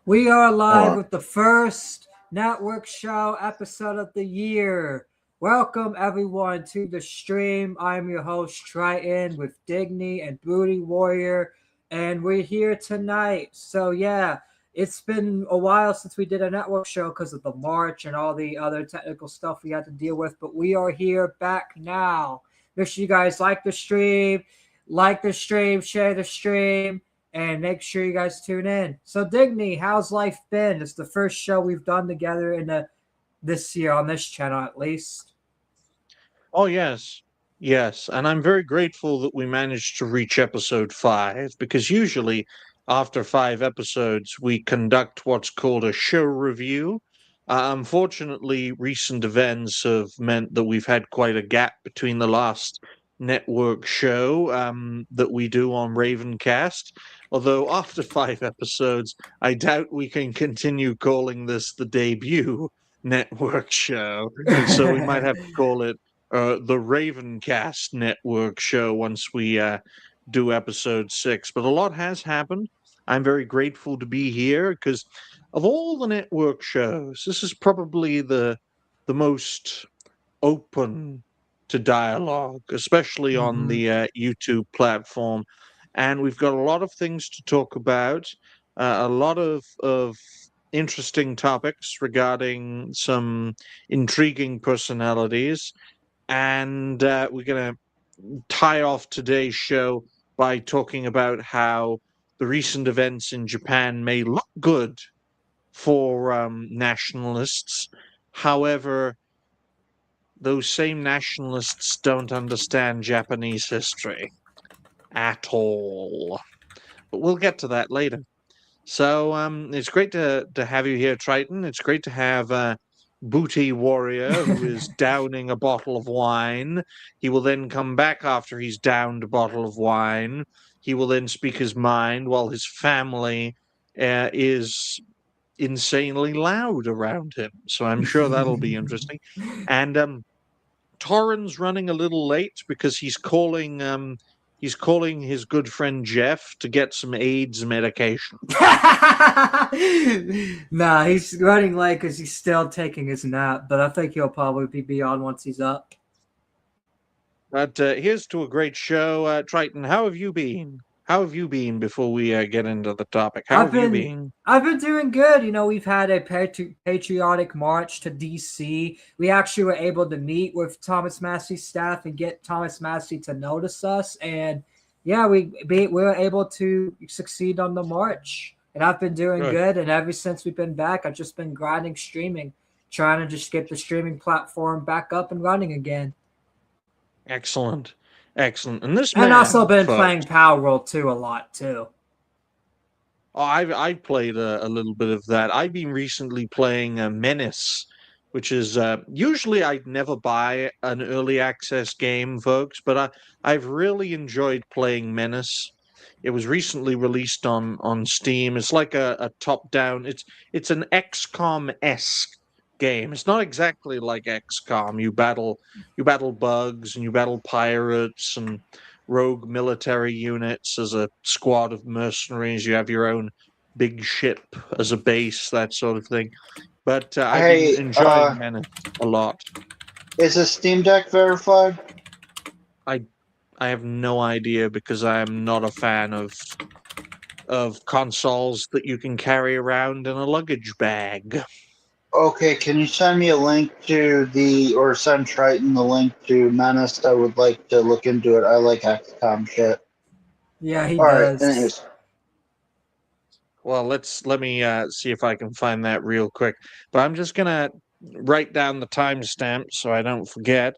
We are live Or with the first network show episode of the year. Welcome everyone to the stream. I'm your host Triton with Digny and Booty Warrior, and we're here tonight. So yeah, it's been a while since we did a network show because of the March and all the other technical stuff we had to deal with, but we are here back now. Make sure you guys like the stream, share the stream, and make sure you guys tune in. So, Digny, how's life been? It's the first show we've done together this year on this channel, at least. oh yes, and I'm very grateful that we managed to reach episode 5 because usually after 5 episodes we conduct what's called a show review. Unfortunately, recent events have meant that we've had quite a gap between the last network show that we do on Ravencast. Although after 5 episodes, I doubt we can continue calling this the debut network show. So we might have to call it the Ravencast network show once we do episode 6. But a lot has happened. I'm very grateful to be here because of all the network shows, this is probably the most open to dialogue, especially on Hmm. the YouTube platform. And we've got a lot of things to talk about, a lot of interesting topics regarding some intriguing personalities. And we're going to tie off today's show by talking about how the recent events in Japan may look good for nationalists. However, those same nationalists don't understand Japanese history at all. But we'll get to that later. So it's great to have you here, Triton. It's great to have Booty Warrior, who is downing a bottle of wine. He will then come back after he's downed a bottle of wine. He will then speak his mind while his family is insanely loud around him. So I'm sure that'll be interesting. And Torrin's running a little late because he's calling his good friend Jeff to get some AIDS medication. Nah, he's running late because he's still taking his nap, but I think he'll probably be on once he's up. But here's to a great show, Triton. How have you been? How have you been before we get into the topic? How I've have you been been? I've been doing good. We've had a patriotic march to DC. We actually were able to meet with Thomas Massie's staff and get Thomas Massie to notice us. And yeah, we were able to succeed on the march. And I've been doing Good. good. And ever since we've been back, I've just been grinding streaming, trying to just get the streaming platform back up and running again. Excellent. Excellent. And this And also man, been folks, playing Power World 2 a lot too. oh, I've played a little bit of that. I've been recently playing Menace, which is usually I'd never buy an early access game, folks, but I've really enjoyed playing Menace. It was recently released on Steam. It's like a top down. It's an XCOM esque game. It's not exactly like XCOM. You battle bugs and you battle pirates and rogue military units as a squad of mercenaries. You have your own big ship as a base, that sort of thing. But I've been Hey, enjoying Menace a lot. is a Steam Deck verified? I I have no idea because I am not a fan of consoles that you can carry around in a luggage bag. Okay, can you send me a link or send Triton the link to Menace? I would like to look into it. I like XCOM shit. Yeah, he Alright, does. anyways. Well, let me see if I can find that real quick. But I'm just gonna write down the timestamp so I don't forget.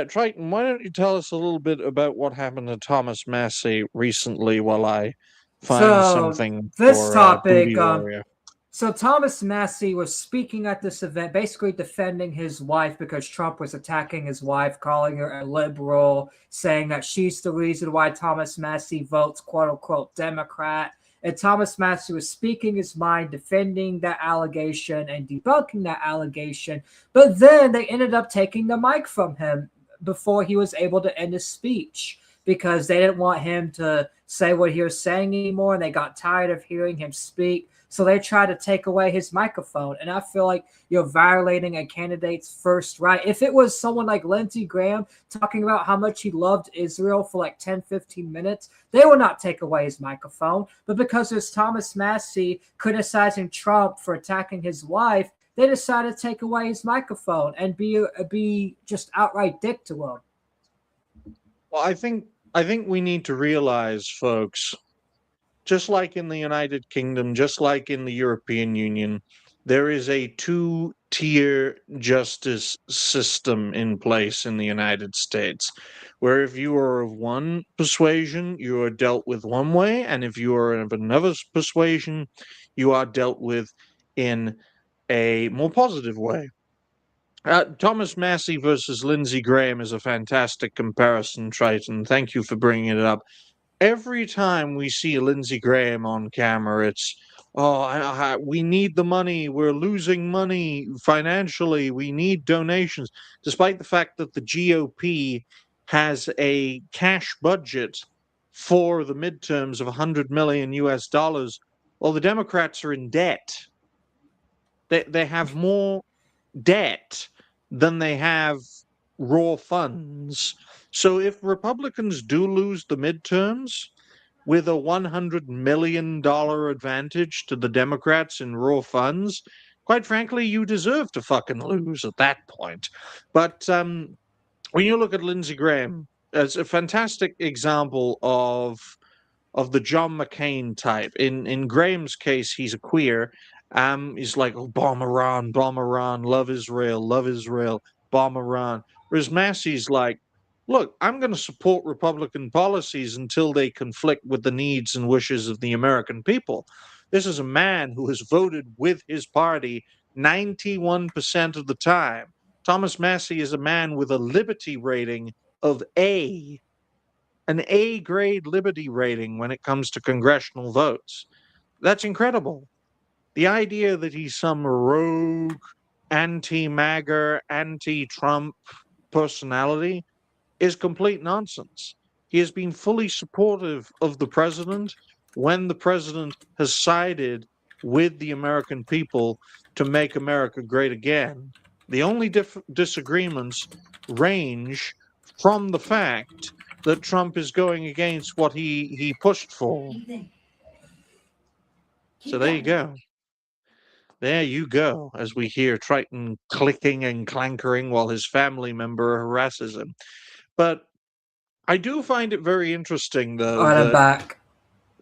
Triton, why don't you tell us a little bit about what happened to Thomas Massey recently while I find So something this for topic, Booty Warrior? so Thomas Massey was speaking at this event, basically defending his wife because Trump was attacking his wife, calling her a liberal, saying that she's the reason why Thomas Massey votes "quote unquote" Democrat. And Thomas Massey was speaking his mind, defending that allegation and debunking that allegation. But then they ended up taking the mic from him before he was able to end his speech. because they didn't want him to say what he was saying anymore, and they got tired of hearing him speak. So they tried to take away his microphone. And I feel like you're violating a candidate's first right. If it was someone like Lindsey Graham talking about how much he loved Israel for like 10, 15 minutes, they will not take away his microphone. But because there's Thomas Massie criticizing Trump for attacking his wife, they decided to take away his microphone and be just outright dick to him. Well, I think we need to realize, folks, just like in the United Kingdom, just like in the European Union, there is a two-tier justice system in place in the United States, where if you are of one persuasion, you are dealt with one way, and if you are of another persuasion, you are dealt with in a more positive way. Thomas Massie versus Lindsey Graham is a fantastic comparison, Triton. Thank you for bringing it up. Every time we see Lindsey Graham on camera, it's, oh, we need the money. We're losing money financially. We need donations, despite the fact that the GOP has a cash budget for the midterms of 100 million US dollars. Well, the Democrats are in debt. They have more debt than they have raw funds. So if Republicans do lose the midterms with a $100 million advantage to the Democrats in raw funds, quite frankly, you deserve to fucking lose at that point. But when you look at Lindsey Graham, it's a fantastic example of the John McCain type. In Graham's case, he's a queer. He's like, oh, bomb Iran, love Israel, bomb Iran. Whereas Massey's like, look, I'm going to support Republican policies until they conflict with the needs and wishes of the American people. This is a man who has voted with his party 91% of the time. Thomas Massie is a man with a liberty rating of A, an A grade liberty rating when it comes to congressional votes. That's incredible. The idea that he's some rogue, anti MAGA, anti Trump personality is complete nonsense. He has been fully supportive of the president when the president has sided with the American people to make America great again. The only disagreements range from the fact that Trump is going against what he pushed for. So there you go. There you go, as we hear Triton clicking and clankering while his family member harasses him. But I do find it very interesting, though. All right, I'm back.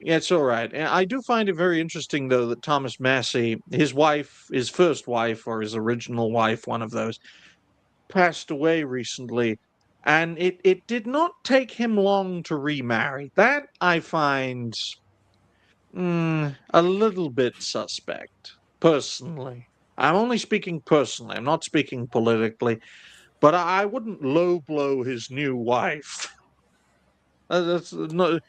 Yeah, it's all right. I do find it very interesting, though, that Thomas Massie, his wife, his first wife, or his original wife, one of those, passed away recently. And it did not take him long to remarry. That I find a little bit suspect, personally. I'm only speaking personally. I'm not speaking politically. But I wouldn't low blow his new wife. That's not,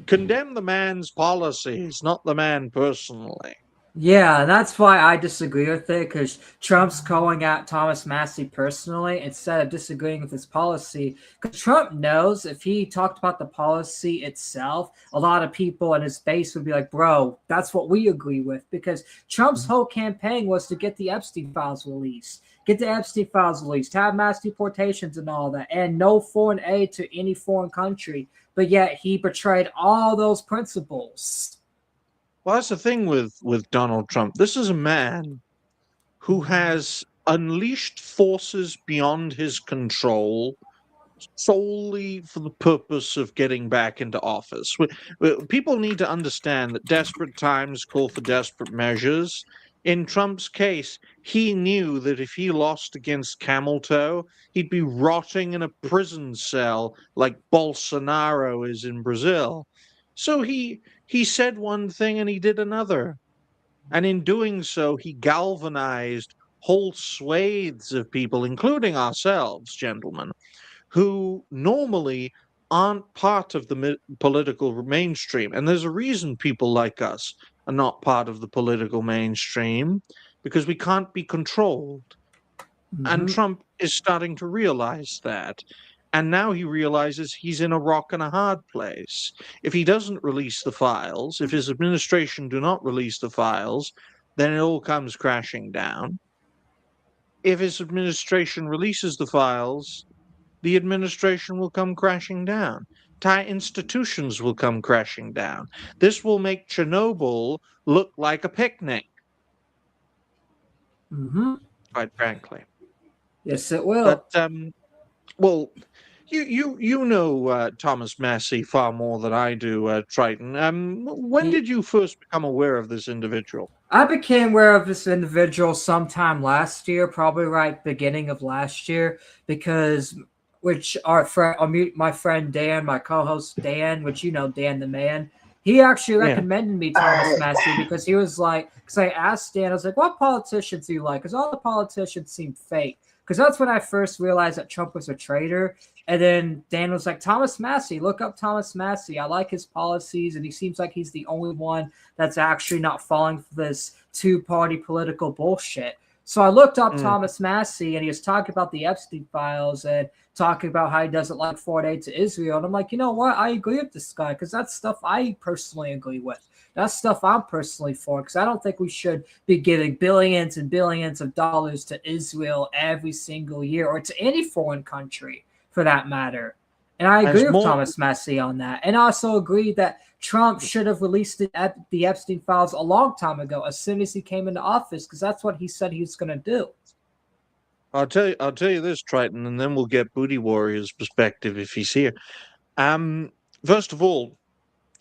condemn the man's policies, not the man personally. Yeah, and that's why I disagree with it, because Trump's going at Thomas Massie personally instead of disagreeing with his policy. Because Trump knows if he talked about the policy itself, a lot of people in his base would be like, bro, that's what we agree with. Because Trump's whole campaign was to get the Epstein files released. Get the Epstein files released, have mass deportations and all that, and no foreign aid to any foreign country. But yet he betrayed all those principles. Well, that's the thing with Donald Trump. This is a man who has unleashed forces beyond his control solely for the purpose of getting back into office. People need to understand that desperate times call for desperate measures. In Trump's case, he knew that if he lost against Camel Toe, he'd be rotting in a prison cell like Bolsonaro is in Brazil. So he said one thing and he did another. And in doing so, he galvanized whole swathes of people, including ourselves, gentlemen, who normally aren't part of the political mainstream. And there's a reason people like us are not part of the political mainstream, because we can't be controlled. And Trump is starting to realize that. And now he realizes he's in a rock and a hard place. If he doesn't release the files, if his administration do not release the files, then it all comes crashing down. If his administration releases the files, the administration will come crashing down. Thai institutions will come crashing down. This will make Chernobyl look like a picnic, Mm-hmm. quite frankly. Yes, it But will. well, you know Thomas Massie far more than I do, Triton. When He, did you first become aware of this individual? I became aware of this individual sometime last year, probably right beginning of last year, because which our friend, my friend Dan, my co-host Dan, which you know Dan the man, he actually Yeah. recommended me Thomas Massie because he was like, because I asked Dan, I was like, what politicians do you like? Because all the politicians seem fake. Because that's when I first realized that Trump was a traitor. And then Dan was like, Thomas Massie, look up Thomas Massie. I like his policies, and he seems like he's the only one that's actually not falling for this two-party political bullshit. So I looked up Thomas Massie, and he was talking about the Epstein files and talking about how he doesn't like foreign aid to Israel. And I'm like, you know what? I agree with this guy because that's stuff I personally agree with. That's stuff I'm personally for because I don't think we should be giving billions and billions of dollars to Israel every single year or to any foreign country for that matter. And I agree with Thomas Massie on that. And I also agree that Trump should have released the Epstein files a long time ago, as soon as he came into office, because that's what he said he was going to do. I'll tell you this, Triton, and then we'll get Booty Warrior's perspective if he's here. First of all,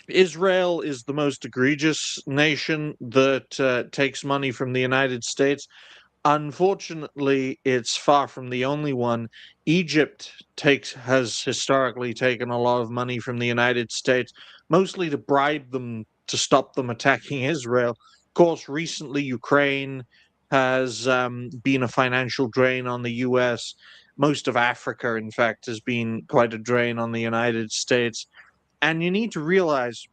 Israel is the most egregious nation that takes money from the United States. Unfortunately, it's far from the only one. Egypt has historically taken a lot of money from the United States, mostly to bribe them to stop them attacking Israel. Of course, recently Ukraine has been a financial drain on the U.S. Most of Africa, in fact, has been quite a drain on the United States. And you need to realize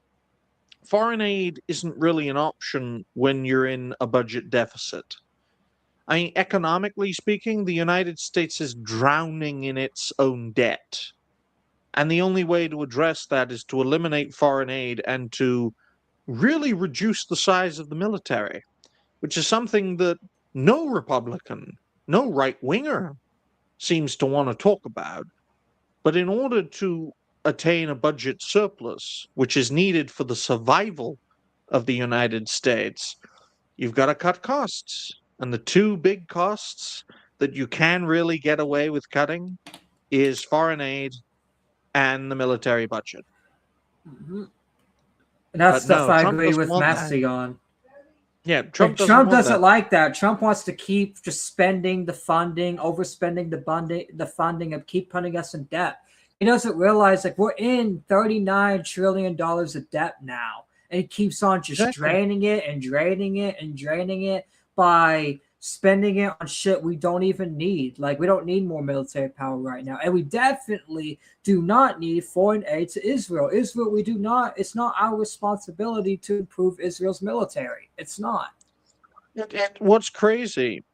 foreign aid isn't really an option when you're in a budget deficit. I mean, economically speaking, the United States is drowning in its own debt. And the only way to address that is to eliminate foreign aid and to really reduce the size of the military, which is something that no Republican, no right winger seems to want to talk about. But in order to attain a budget surplus, which is needed for the survival of the United States, you've got to cut costs. And the two big costs that you can really get away with cutting is foreign aid and the military budget. Mm-hmm. And that's stuff no, I Trump agree doesn't with want Massie that. on. Yeah, Trump doesn't like that. Trump wants to keep just spending the funding, overspending the funding, and keep putting us in debt. He doesn't realize like we're in $39 trillion of debt now, and he keeps on just draining it and draining it and draining it by spending it on shit we don't even need. Like we don't need more military power right now, and we definitely do not need foreign aid to Israel. We do not. It's not our responsibility to improve Israel's military. It's not. And what's crazy,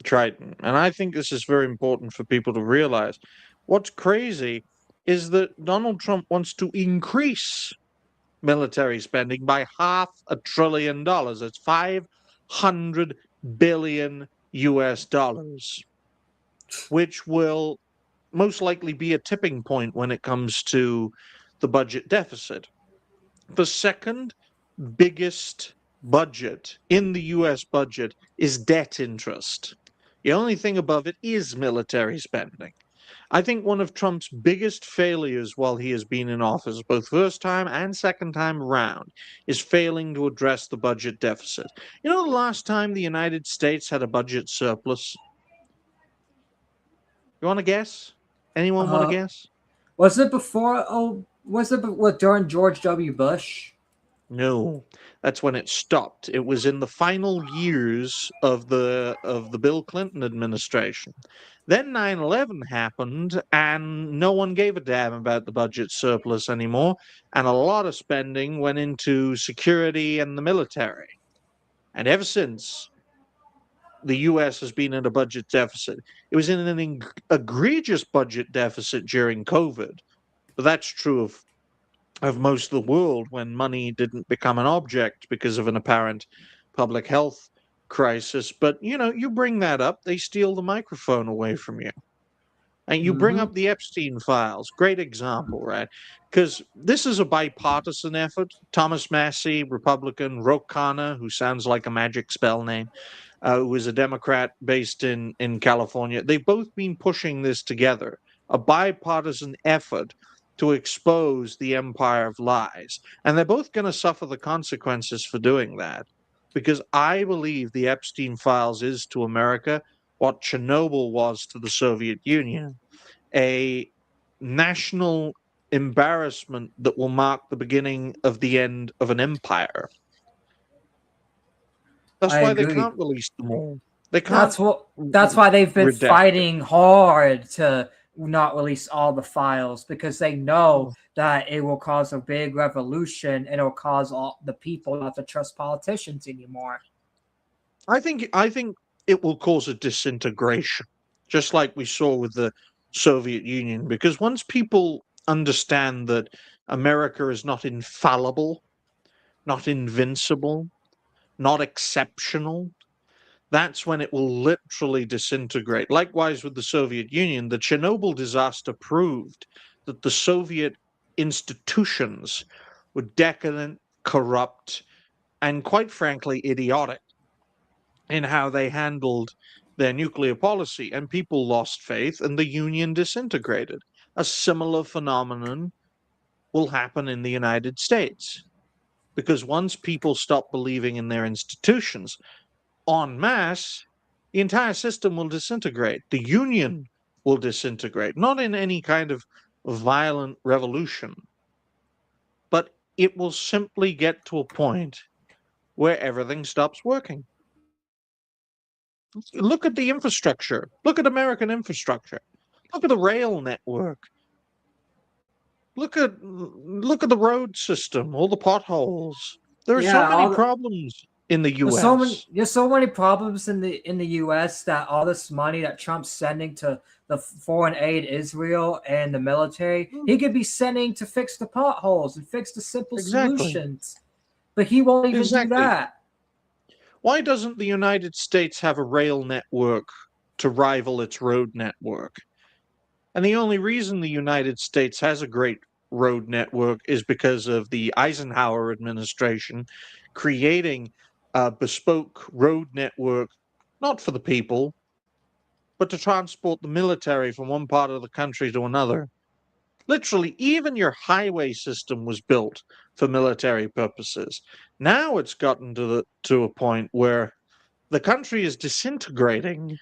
Triton, and I think this is very important for people to realize, what's crazy is that Donald Trump wants to increase military spending by $500 billion. It's 500 billion US dollars, which will most likely be a tipping point when it comes to the budget deficit. The second biggest budget in the US budget is debt interest. The only thing above it is military spending. I think one of Trump's biggest failures while he has been in office, both first time and second time around, is failing to address the budget deficit. You know the last time the United States had a budget surplus? You want to guess? Anyone want to guess? Was it before? Was it during George W. Bush? No, that's when it stopped. It was in the final years of the Bill Clinton administration. Then 9/11 happened, and no one gave a damn about the budget surplus anymore, and a lot of spending went into security and the military. And ever since, the U.S. has been in a budget deficit. It was in an egregious budget deficit during COVID, but that's true of most of the world when money didn't become an object because of an apparent public health crisis. But you bring that up, they steal the microphone away from you. And you bring Mm-hmm. up the Epstein files. Great example, right? Because this is a bipartisan effort. Thomas Massie, Republican, Ro Khanna, who sounds like a magic spell name, who is a Democrat based in California. They've both been pushing this together, a bipartisan effort to expose the empire of lies. And they're both going to suffer the consequences for doing that. Because I believe the Epstein files is to America what Chernobyl was to the Soviet Union, a national embarrassment that will mark the beginning of the end of an empire. That's I why they agree. can't release them all. They can't That's why they've been redact it. fighting hard to not release all the files, because they know that it will cause a big revolution and it will cause all the people not to trust politicians anymore. I think it will cause a disintegration, just like we saw with the Soviet Union, because once people understand that America is not infallible, not invincible, not exceptional, that's when it will literally disintegrate. Likewise with the Soviet Union, the Chernobyl disaster proved that the Soviet institutions were decadent, corrupt, and quite frankly, idiotic in how they handled their nuclear policy, and people lost faith and the Union disintegrated. A similar phenomenon will happen in the United States, because once people stop believing in their institutions en masse, the entire system will disintegrate. The Union will disintegrate, not in any kind of violent revolution, but it will simply get to a point where everything stops working. Look at the infrastructure. Look at American infrastructure. Look at the rail network. Look at the road system, all the potholes. There are so Yeah, many problems in the US. there's so many problems in the US that all this money that Trump's sending to the foreign aid Israel and the military, he could be sending to fix the potholes and fix the simple Exactly. solutions. But he won't even do Exactly. that. Why doesn't the United States have a rail network to rival its road network? And the only reason the United States has a great road network is because of the Eisenhower administration creating a bespoke road network, not for the people, but to transport the military from one part of the country to another. Literally, even your highway system was built for military purposes. Now it's gotten to a point where the country is disintegrating,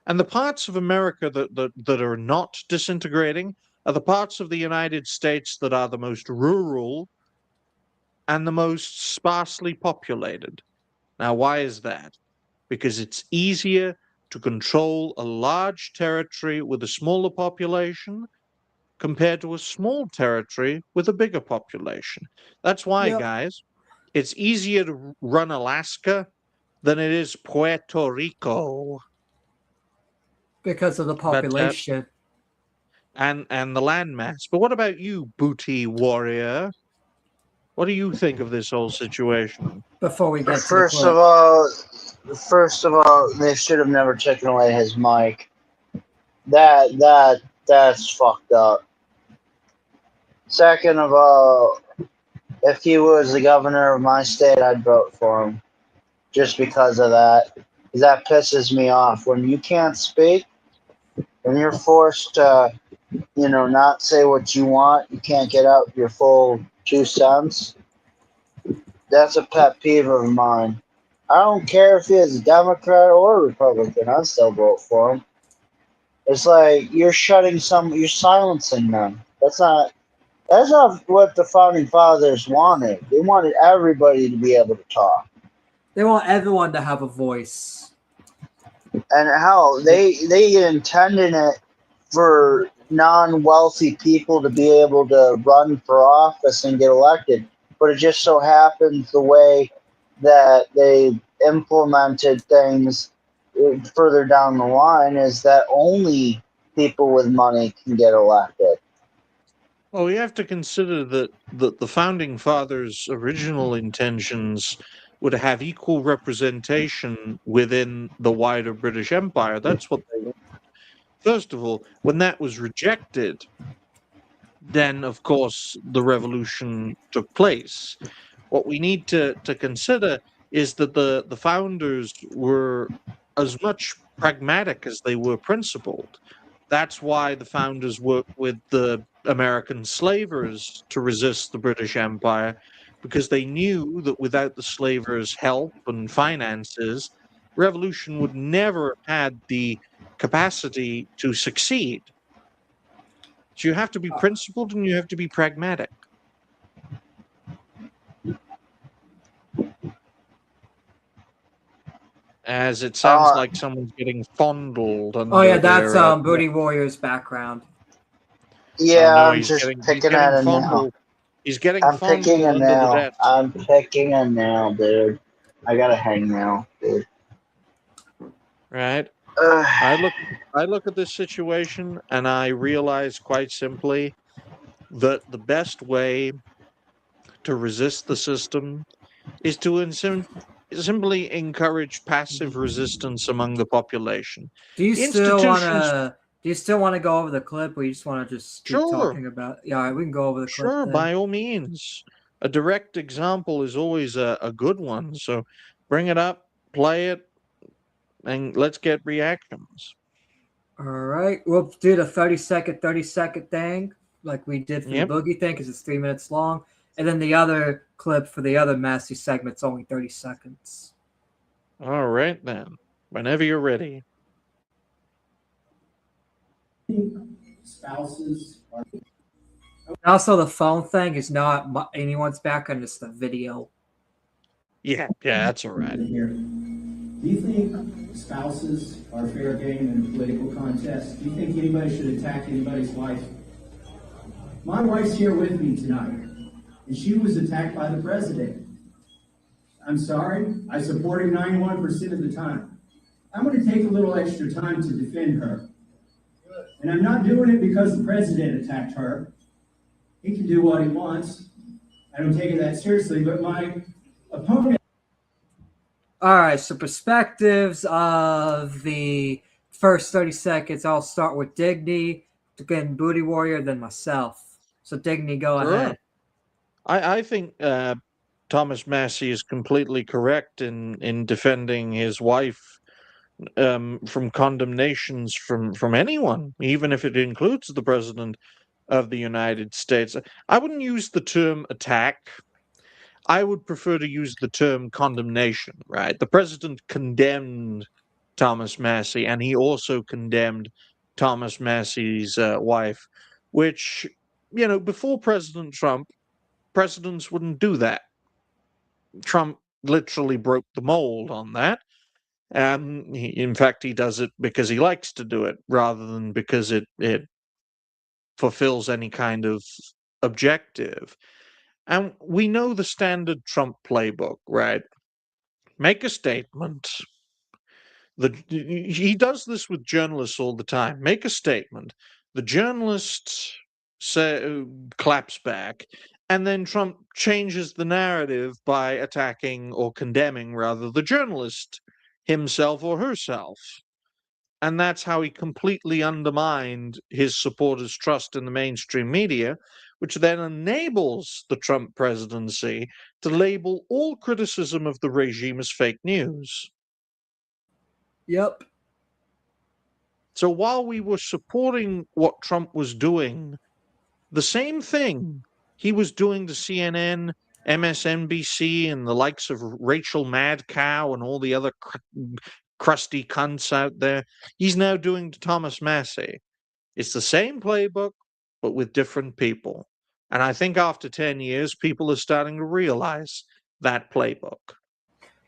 and the parts of America that are not disintegrating are the parts of the United States that are the most rural and the most sparsely populated. Now, why is that? Because it's easier to control a large territory with a smaller population compared to a small territory with a bigger population. That's why, Yep. guys, it's easier to run Alaska than it is Puerto Rico. Because of the But population. and the landmass. But what about you, booty warrior? What do you think of this whole situation? Before we get to the First of clip. all, first of all, they should have never taken away his mic. That's fucked up. Second of all, if he was the governor of my state, I'd vote for him just because of that. That pisses me off when you can't speak and you're forced to, not say what you want. You can't get out your full 2 cents. That's a pet peeve of mine. I don't care if he is a Democrat or a Republican. I'd still vote for him. It's like you're silencing them. That's not what the founding fathers wanted. They wanted everybody to be able to talk. They want everyone to have a voice. And hell, they intended it for non-wealthy people to be able to run for office and get elected. But it just so happens the way that they implemented things further down the line is that only people with money can get elected. Well, you have to consider that the founding fathers' original intentions would have equal representation within the wider British Empire. That's what they wanted. First of all, when that was rejected, then of course the revolution took place. What we need to consider is that the founders were as much pragmatic as they were principled. That's why the founders worked with the American slavers to resist the British Empire, because they knew that without the slavers' help and finances, revolution would never have had the capacity to succeed. So you have to be principled and you have to be pragmatic. As it sounds like someone's getting fondled under Oh yeah, that's their Booty Warrior's background. Yeah, no, I'm he's just getting picking at a nail. fondled. He's getting I'm picking fondled a under the nail. desk. I'm picking a nail, dude. I got a hangnail, dude. Right? Ugh. I look at this situation and I realize quite simply that the best way to resist the system is to simply encourage passive resistance among the population. Do you still Institutions, wanna? Do you still want to go over the clip, or you just want to just keep sure, talking about? Yeah, all right, we can go over the clip sure, then. by all means. A direct example is always a good one. So bring it up, play it, and let's get reactions. All right, we'll do the 30-second thing, like we did for Yep. the boogie thing, because it's 3 minutes long, and then the other clip for the other Massey segment's only 30 seconds. All right then. Whenever you're ready. Spouses are. Also, the phone thing is not anyone's background; it's the video. Yeah, that's all right. Here. Do you think spouses are fair game in a political contest? Do you think anybody should attack anybody's wife? My wife's here with me tonight, and she was attacked by the president. I'm sorry, I support her 91% of the time. I'm going to take a little extra time to defend her. And I'm not doing it because the president attacked her. He can do what he wants. I don't take it that seriously, but my opponent. All right, so perspectives of the first 30 seconds. I'll start with Digny, then Booty Warrior, then myself. So Digny, go ahead. I think Thomas Massie is completely correct in defending his wife from condemnations from anyone, even if it includes the president of the United States. I wouldn't use the term attack. I would prefer to use the term condemnation, right? The president condemned Thomas Massie, and he also condemned Thomas Massie's wife, which, before President Trump, presidents wouldn't do that. Trump literally broke the mold on that. In fact, he does it because he likes to do it rather than because it fulfills any kind of objective. And we know the standard Trump playbook, right? Make a statement. He does this with journalists all the time. Make a statement. The journalist claps back, and then Trump changes the narrative by attacking or condemning, rather, the journalist himself or herself. And that's how he completely undermined his supporters' trust in the mainstream media, which then enables the Trump presidency to label all criticism of the regime as fake news. Yep. So while we were supporting what Trump was doing, the same thing he was doing to CNN, MSNBC, and the likes of Rachel Madcow and all the other crusty cunts out there, he's now doing to Thomas Massie. It's the same playbook, but with different people. And I think after 10 years, people are starting to realize that playbook.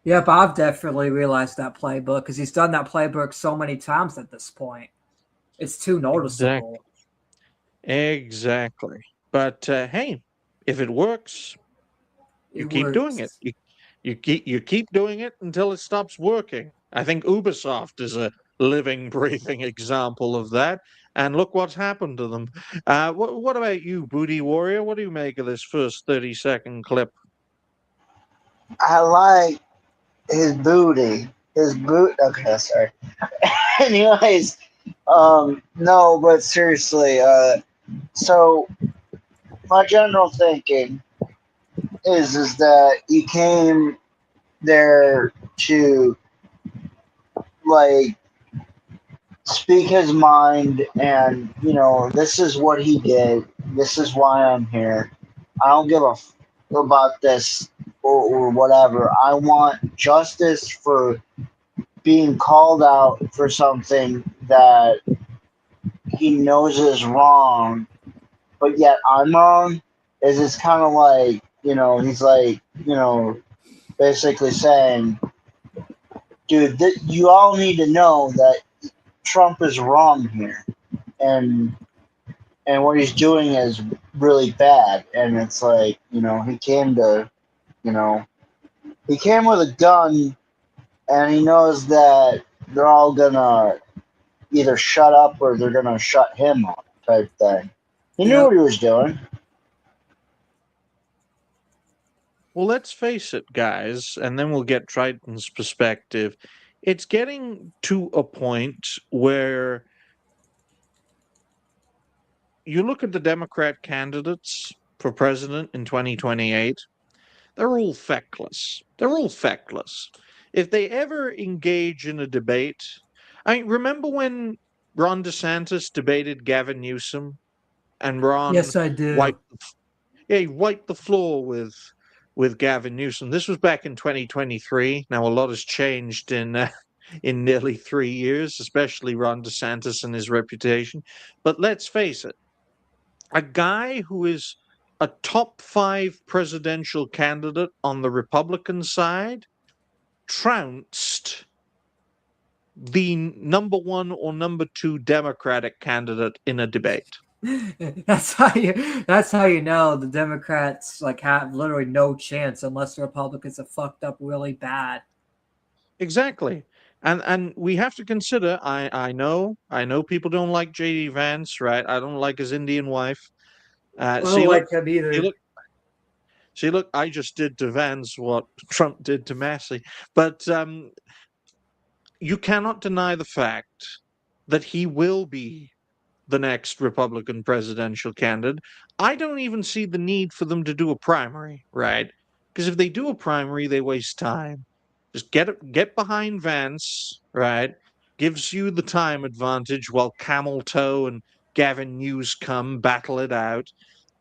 Yep, I've definitely realized that playbook because he's done that playbook so many times at this point. It's too noticeable. Exactly. But hey, if it works, you keep doing it. You keep doing it until it stops working. I think Ubisoft is a living, breathing example of that. And look what's happened to them. What about you, Booty Warrior? What do you make of this first 30-second clip? I like his booty. His boot. Okay, sorry. Anyways, no, but seriously, so my general thinking is that he came there to like speak his mind, and this is what he did. This is why I'm here. I don't give a about this or whatever. I want justice for being called out for something that he knows is wrong, but yet I'm wrong. Is it's kind of like he's like basically saying, dude, you all need to know that Trump is wrong here, and what he's doing is really bad. And it's like he came to he came with a gun, and he knows that they're all gonna either shut up or they're gonna shut him up, type thing. He knew what he was doing. Well, let's face it, guys, and then we'll get Triton's perspective. It's getting to a point where you look at the Democrat candidates for president in 2028, they're all feckless. They're all feckless. If they ever engage in a debate, I mean, remember when Ron DeSantis debated Gavin Newsom and Ron Yes, I do. he wiped the floor with Gavin Newsom. This was back in 2023. Now a lot has changed in nearly 3 years, especially Ron DeSantis and his reputation. But let's face it, a guy who is a top 5 presidential candidate on the Republican side trounced the number 1 or number 2 Democratic candidate in a debate. That's how you know the Democrats have literally no chance unless the Republicans are fucked up really bad. Exactly. And we have to consider, I know people don't like JD Vance, right? I don't like his Indian wife. I don't like him either. See, look, I just did to Vance what Trump did to Massie. But you cannot deny the fact that he will be the next Republican presidential candidate. I don't even see the need for them to do a primary, right? Because if they do a primary, they waste time. Just get behind Vance, right? Gives you the time advantage while Camel Toe and Gavin Newsom battle it out,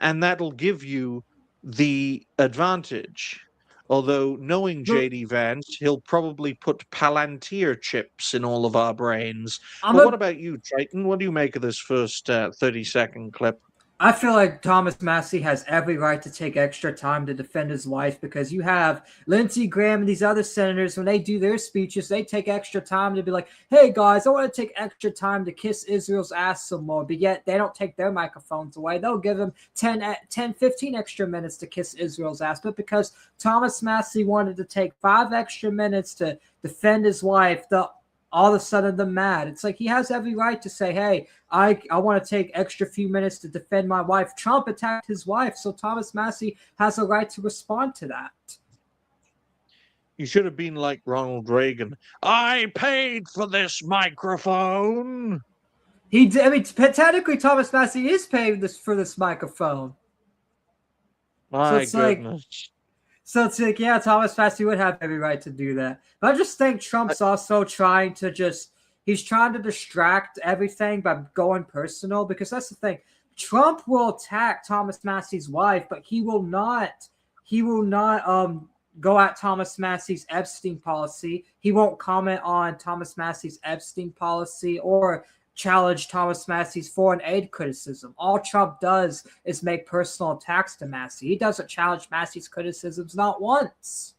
and that'll give you the advantage. Although, knowing JD Vance, he'll probably put Palantir chips in all of our brains. But what about you, Triton? What do you make of this first 30-second clip? I feel like Thomas Massie has every right to take extra time to defend his wife, because you have Lindsey Graham and these other senators, when they do their speeches, they take extra time to be like, hey guys, I want to take extra time to kiss Israel's ass some more. But yet they don't take their microphones away. They'll give them 10, 15 extra minutes to kiss Israel's ass. But because Thomas Massie wanted to take 5 extra minutes to defend his wife, all of a sudden they're mad. It's like he has every right to say, hey, I want to take extra few minutes to defend my wife. Trump attacked his wife, so Thomas Massie has a right to respond to that. You should have been like Ronald Reagan. I paid for this microphone. He did. I mean, technically, Thomas Massie is paying for this microphone. My goodness. So it's like, yeah, Thomas Massie would have every right to do that. But I just think Trump's also trying to he's trying to distract everything by going personal, because that's the thing. Trump will attack Thomas Massie's wife, but he will not go at Thomas Massie's Epstein policy. He won't comment on Thomas Massie's Epstein policy or challenge Thomas Massie's foreign aid criticism. All Trump does is make personal attacks to Massie. He doesn't challenge Massie's criticisms, not once.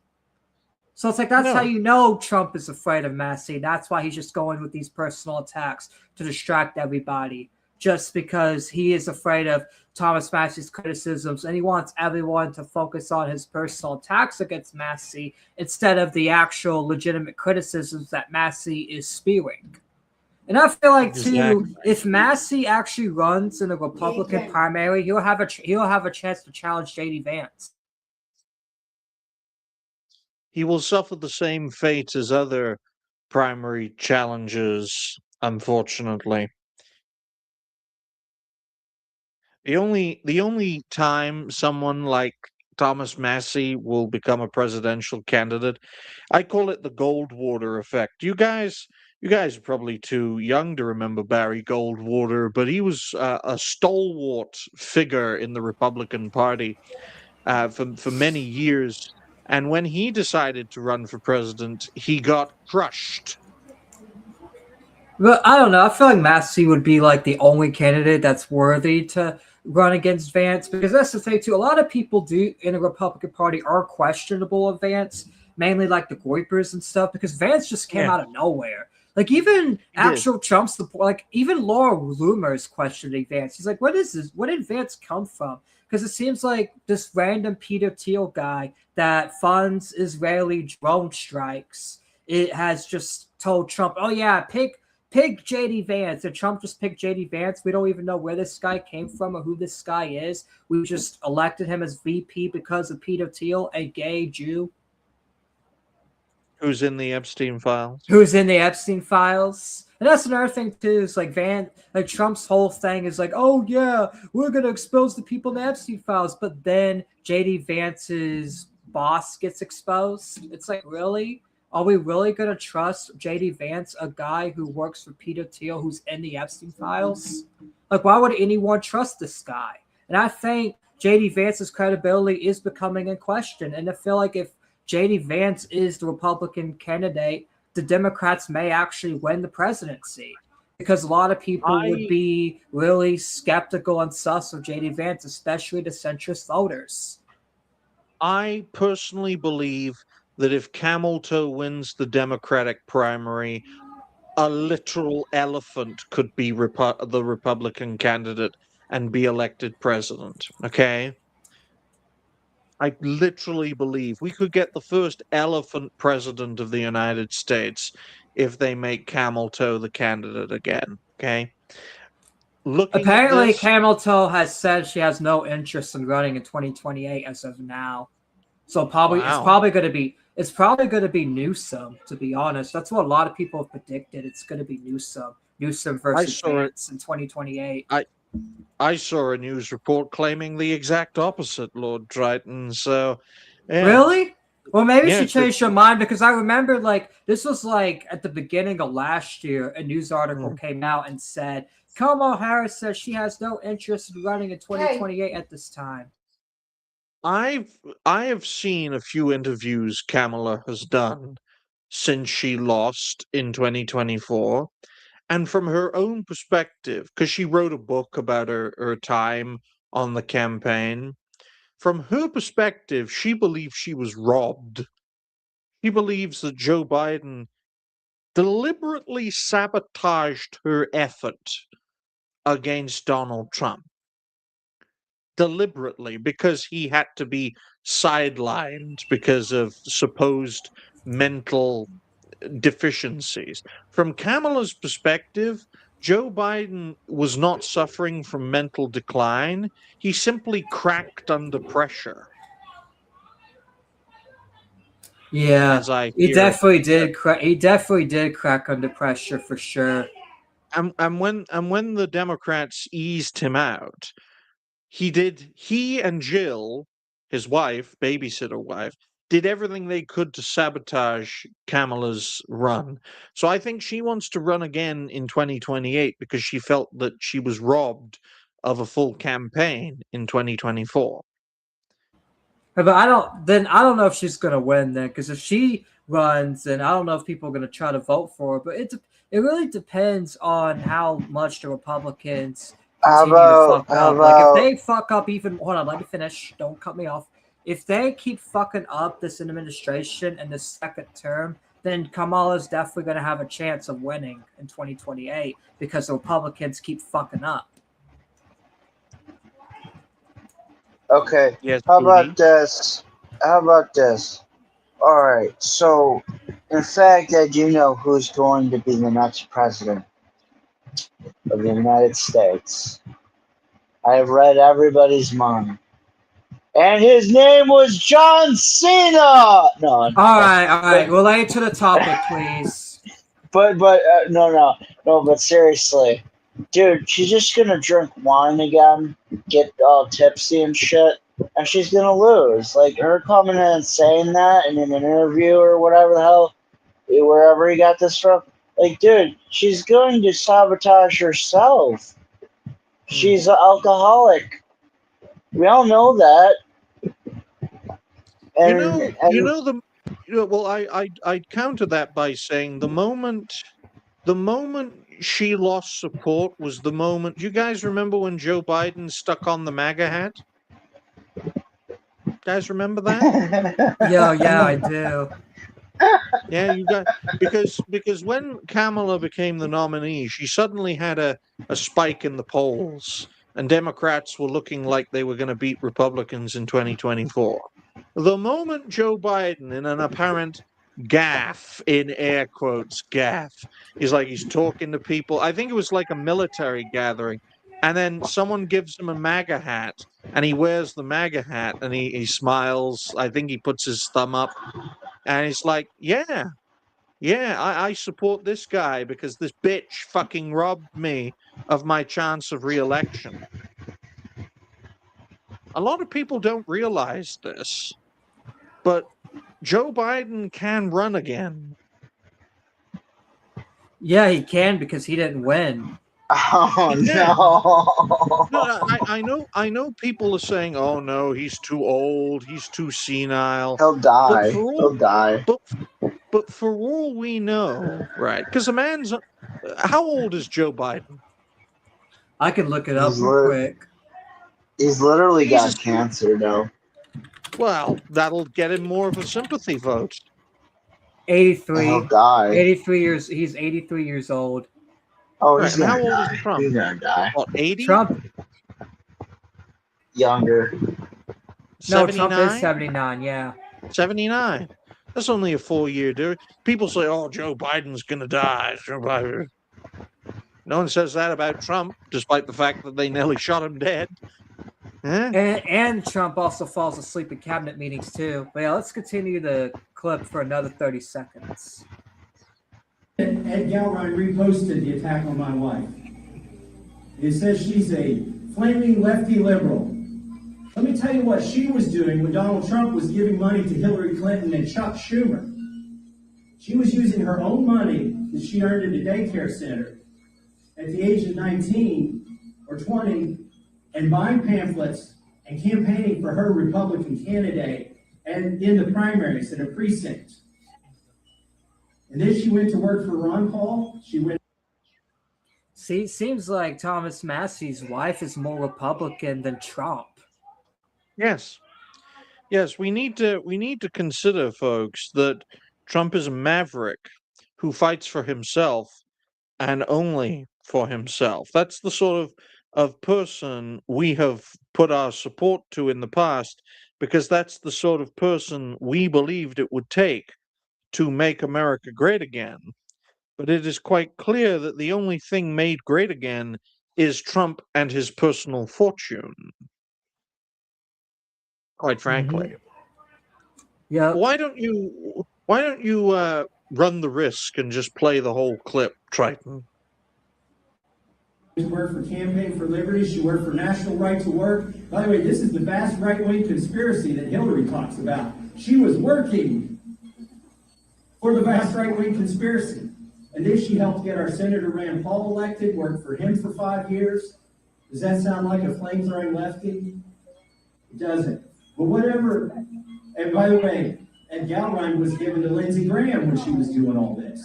So it's like, that's how you know Trump is afraid of Massie. That's why he's just going with these personal attacks to distract everybody. just because he is afraid of Thomas Massie's criticisms, and he wants everyone to focus on his personal attacks against Massie instead of the actual legitimate criticisms that Massie is spewing. And I feel like too, if Massie actually runs in a Republican primary, he'll have a chance to challenge JD Vance. He will suffer the same fate as other primary challengers, unfortunately. The only time someone like Thomas Massie will become a presidential candidate, I call it the Goldwater effect. You guys are probably too young to remember Barry Goldwater, but he was a stalwart figure in the Republican Party for many years. And when he decided to run for president, he got crushed. But I don't know. I feel like Massie would be like the only candidate that's worthy to run against Vance, because that's the thing too. A lot of people do in the Republican Party are questionable of Vance, mainly like the Goipers and stuff, because Vance just came out of nowhere. Like even actual Trump's like even Laura Loomer is questioning Vance. He's like, what is this? Where did Vance come from? Because it seems like this random Peter Thiel guy that funds Israeli drone strikes, it has just told Trump, oh yeah, pick JD Vance. And Trump just picked JD Vance. We don't even know where this guy came from or who this guy is. We just elected him as VP because of Peter Thiel, a gay Jew. Who's in the Epstein files? And that's another thing too, is like Trump's whole thing is like, oh yeah, we're gonna expose the people in the Epstein files, but then JD Vance's boss gets exposed. It's like, really? Are we really going to trust JD Vance, a guy who works for Peter Thiel, who's in the Epstein files? Like, why would anyone trust this guy? And I think JD Vance's credibility is becoming in question. And I feel like if JD Vance is the Republican candidate, the Democrats may actually win the presidency, because a lot of people would be really skeptical and sus of JD Vance, especially the centrist voters. I personally believe that if Camel Toe wins the Democratic primary, a literal elephant could be the Republican candidate and be elected president. Okay? I literally believe we could get the first elephant president of the United States if they make Camel Toe the candidate again. Okay? Apparently, Camel Toe has said she has no interest in running in 2028 as of now. So it's probably going to be Newsom, to be honest. That's what a lot of people have predicted. It's going to be Newsom versus Vance in 2028. I saw a news report claiming the exact opposite, Lord Triton. So, yeah. Really? Well, maybe she changed her mind, because I remember this was at the beginning of last year. A news article came out and said Kamala Harris says she has no interest in running in 2028 at this time. I have seen a few interviews Kamala has done since she lost in 2024, and from her own perspective, because she wrote a book about her time on the campaign, from her perspective, she believes she was robbed. She believes that Joe Biden deliberately sabotaged her effort against Donald Trump. Deliberately, because he had to be sidelined because of supposed mental deficiencies. From Kamala's perspective, Joe Biden was not suffering from mental decline. He simply cracked under pressure. Yeah, he definitely did. He definitely did crack under pressure for sure. And when the Democrats eased him out, he and Jill, his wife, babysitter wife, did everything they could to sabotage Kamala's run. So I think she wants to run again in 2028 because she felt that she was robbed of a full campaign in 2024. But I don't know if she's going to win then, because if she runs, then I don't know if people are going to try to vote for her. But it really depends on how much the Republicans continue to fuck up. If they fuck up even, hold on, let me finish. Don't cut me off. If they keep fucking up this administration and this second term, then Kamala's definitely going to have a chance of winning in 2028 because the Republicans keep fucking up. Okay. Yes, How Booty. about this? All right. So, in fact, I do know who's going to be the next president of the United States. I've read everybody's mind. And his name was John Cena. No. All right. Relate to the topic, please. But no. But seriously, dude, she's just gonna drink wine again, get all tipsy and shit, and she's gonna lose. Like her coming in and saying that in an interview or whatever the hell, wherever he got this from. Like, dude, she's going to sabotage herself. She's an alcoholic. We all know that. And, well, I'd counter that by saying the moment she lost support was the moment. You guys remember when Joe Biden stuck on the MAGA hat? Guys remember that? Yeah, I do. Yeah, you got because when Kamala became the nominee, she suddenly had a spike in the polls, and Democrats were looking like they were going to beat Republicans in 2024. The moment Joe Biden, in an apparent gaffe, in air quotes, gaffe, he's talking to people. I think it was like a military gathering, and then someone gives him a MAGA hat, and he wears the MAGA hat, and he smiles. I think he puts his thumb up, and he's like, yeah, I support this guy because this bitch fucking robbed me of my chance of re-election. A lot of people don't realize this, but Joe Biden can run again. Yeah, he can because he didn't win. Oh no! I know people are saying, "Oh no, he's too old, he's too senile. He'll die. He'll die." But for all we know, right? Because a man's how old is Joe Biden? I can look it up real quick. He's literally got cancer, though. Well, that'll get him more of a sympathy vote. 83. He'll die. 83 years. He's 83 years old. Oh, he's gonna how old die. is Trump? He's gonna die. What, 80? Trump. Younger. No, Trump is 79. Yeah. 79. That's only a 4-year difference. People say, "Oh, Joe Biden's gonna die." Joe Biden. No one says that about Trump, despite the fact that they nearly shot him dead. Huh? And Trump also falls asleep in cabinet meetings too. But yeah, let's continue the clip for another 30 seconds. Ed Galrine reposted the attack on my wife. It says she's a flaming lefty liberal. Let me tell you what she was doing when Donald Trump was giving money to Hillary Clinton and Chuck Schumer. She was using her own money that she earned at a daycare center at the age of 19 or 20 and buying pamphlets and campaigning for her Republican candidate and in the primaries in a precinct. And then she went to work for Ron Paul. See, seems like Thomas Massie's wife is more Republican than Trump. Yes, we need to consider, folks, that Trump is a maverick who fights for himself and only for himself. That's the sort of person we have put our support to in the past, because that's the sort of person we believed it would take to make America great again. But it is quite clear that the only thing made great again is Trump and his personal fortune. Quite frankly. Yeah. Why don't you run the risk and just play the whole clip, Triton? She worked for Campaign for Liberty. She worked for National Right to Work. By the way, this is the vast right-wing conspiracy that Hillary talks about. She was working for the vast right-wing conspiracy. And then she helped get our Senator Rand Paul elected, worked for him for 5 years. Does that sound like a flame-throwing lefty? It doesn't. But whatever. And by the way, Ed Galrine was given to Lindsey Graham when she was doing all this.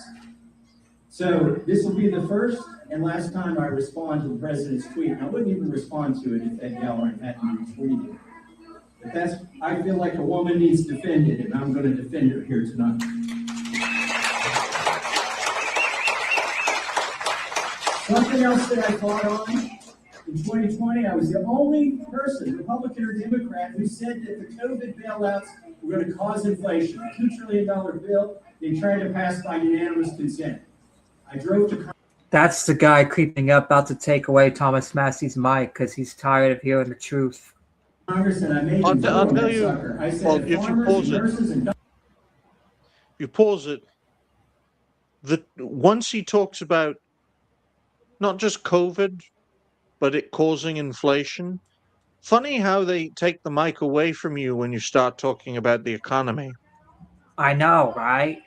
So this will be the first and last time I respond to the president's tweet. And I wouldn't even respond to it if Ed Galrine hadn't retweeted it. But I feel like a woman needs defended, and I'm going to defend her here tonight. Something else that I caught on in 2020, I was the only person, Republican or Democrat, who said that the COVID bailouts were going to cause inflation. A $2 trillion bill they tried to pass by unanimous consent. I drove to That's the guy creeping up, about to take away Thomas Massie's mic because he's tired of hearing the truth. Congress and I made I'll him vote on tell that you, sucker. I said well, if if you farmers pause and it, nurses and you pause it, once he talks about not just COVID, but it causing inflation, funny how they take the mic away from you when you start talking about the economy. I know, right?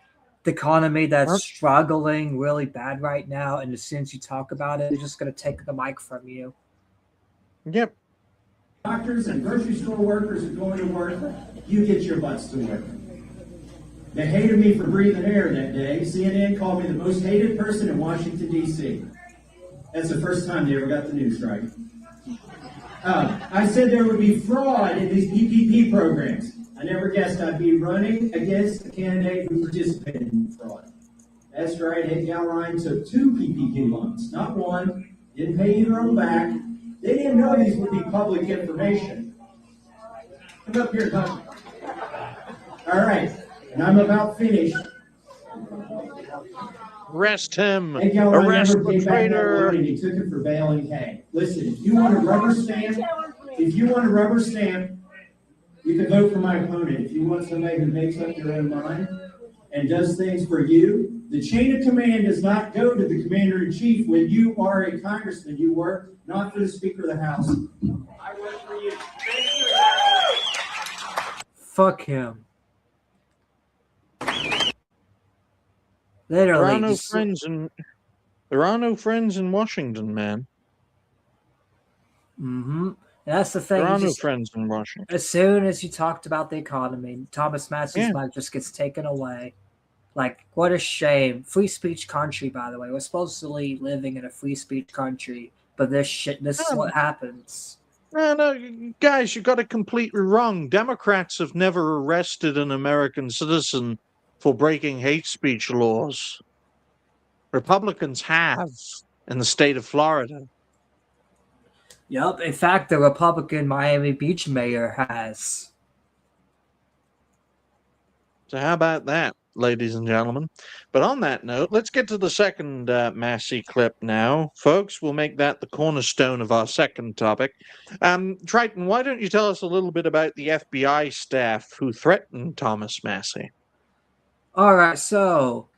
The economy that's Huh? struggling really bad right now, and as soon as you talk about it, they're just going to take the mic from you. Yep. doctors and grocery store workers are going to work, you get your butts to work. They hated me for breathing air that day. CNN called me the most hated person in Washington, D.C. That's the first time they ever got the news right. I said there would be fraud in these PPP programs. I never guessed I'd be running against a candidate who participated in fraud. That's right, Ed Galline took 2 PPP loans, not one, didn't pay either of them back. They didn't know these would be public information. Come up here, Tom. All right, and I'm about finished. Arrest him. Ed Galline Arrest never the gave back that traitor. loan, and he took it for bail and K. Listen, if you want a rubber stamp, you can vote for my opponent. If you want somebody who makes up their own mind and does things for you, the chain of command does not go to the commander-in-chief when you are a congressman. You work not for the Speaker of the House. I work for you. Fuck him. There Literally. are no friends in Washington, man. Mm-hmm. That's the thing. There are no friends in Washington. As soon as you talked about the economy, Thomas Massie's mic just gets taken away. Like, what a shame. Free speech country, by the way. We're supposedly living in a free speech country, but this is what happens. No, guys, you got it completely wrong. Democrats have never arrested an American citizen for breaking hate speech laws. Republicans have in the state of Florida. Yep. In fact, the Republican Miami Beach mayor has. So how about that, ladies and gentlemen? But on that note, let's get to the second Massey clip now. Folks, we'll make that the cornerstone of our second topic. Triton, why don't you tell us a little bit about the FBI staff who threatened Thomas Massie? All right, so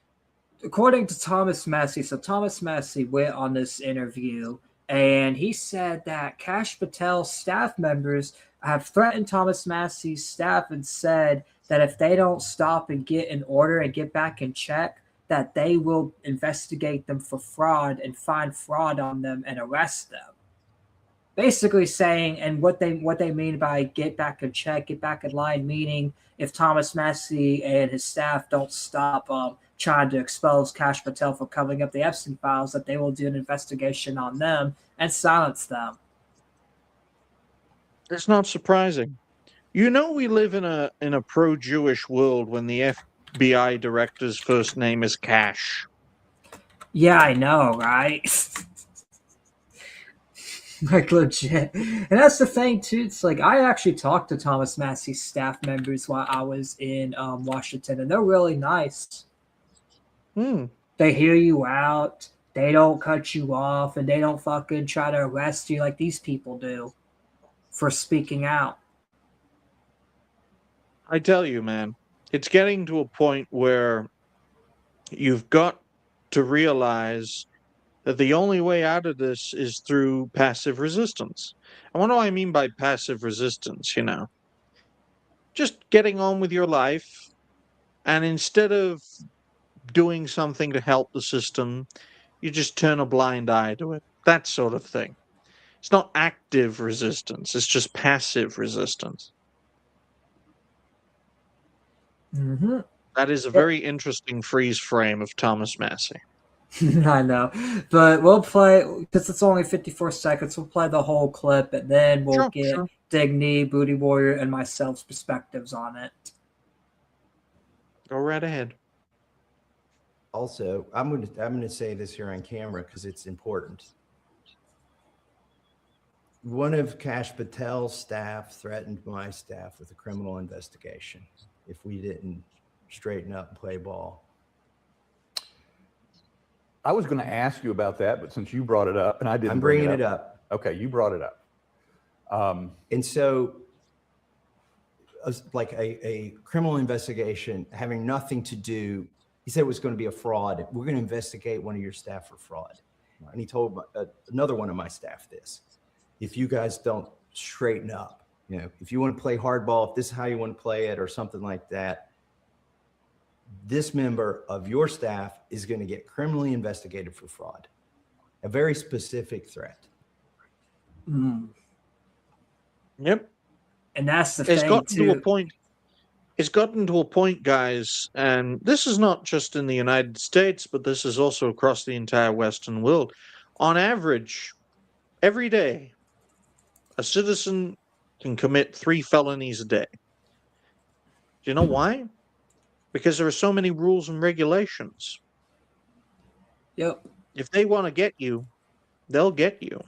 according to Thomas Massie, Thomas Massie went on this interview, and he said that Kash Patel's staff members have threatened Thomas Massie's staff and said that if they don't stop and get in order and get back in check, that they will investigate them for fraud and find fraud on them and arrest them. Basically saying, and what they mean by get back in check, get back in line, meaning if Thomas Massie and his staff don't stop trying to expose Kash Patel for covering up the Epstein files, that they will do an investigation on them and silence them. It's not surprising. You know, we live in a pro-Jewish world when the FBI director's first name is Kash. Yeah, I know, right? Like, legit. And that's the thing, too. It's like, I actually talked to Thomas Massie's staff members while I was in Washington, and they're really nice. They hear you out. They don't cut you off, and they don't fucking try to arrest you like these people do for speaking out. I tell you, man, it's getting to a point where you've got to realize that the only way out of this is through passive resistance. And what do I mean by passive resistance? You know, just getting on with your life, and instead of doing something to help the system, you just turn a blind eye to it. That sort of thing. It's not active resistance, it's just passive resistance. Mm-hmm. That is a very interesting freeze frame of Thomas Massie. I know, but we'll play, because it's only 54 seconds, we'll play the whole clip, and then we'll get Digny, Booty Warrior, and myself's perspectives on it. Go right ahead. also, I'm gonna say this here on camera because it's important. One of Kash Patel's staff threatened my staff with a criminal investigation if we didn't straighten up and play ball. I was going to ask you about that, but since you brought it up, and I didn't I'm bring bringing it up. Okay, you brought it up. And so, like a criminal investigation having nothing to do, he said it was going to be a fraud. We're going to investigate one of your staff for fraud. And he told another one of my staff this. If you guys don't straighten up, if you want to play hardball, if this is how you want to play it or something like that, this member of your staff is going to get criminally investigated for fraud. A very specific threat. Yep. And that's the It's thing gotten too. to a point. It's gotten to a point, guys, and this is not just in the United States, but this is also across the entire Western world. On average, every day, a citizen can commit 3 felonies a day. Do you know why? Because there are so many rules and regulations. Yep. If they want to get you, they'll get you.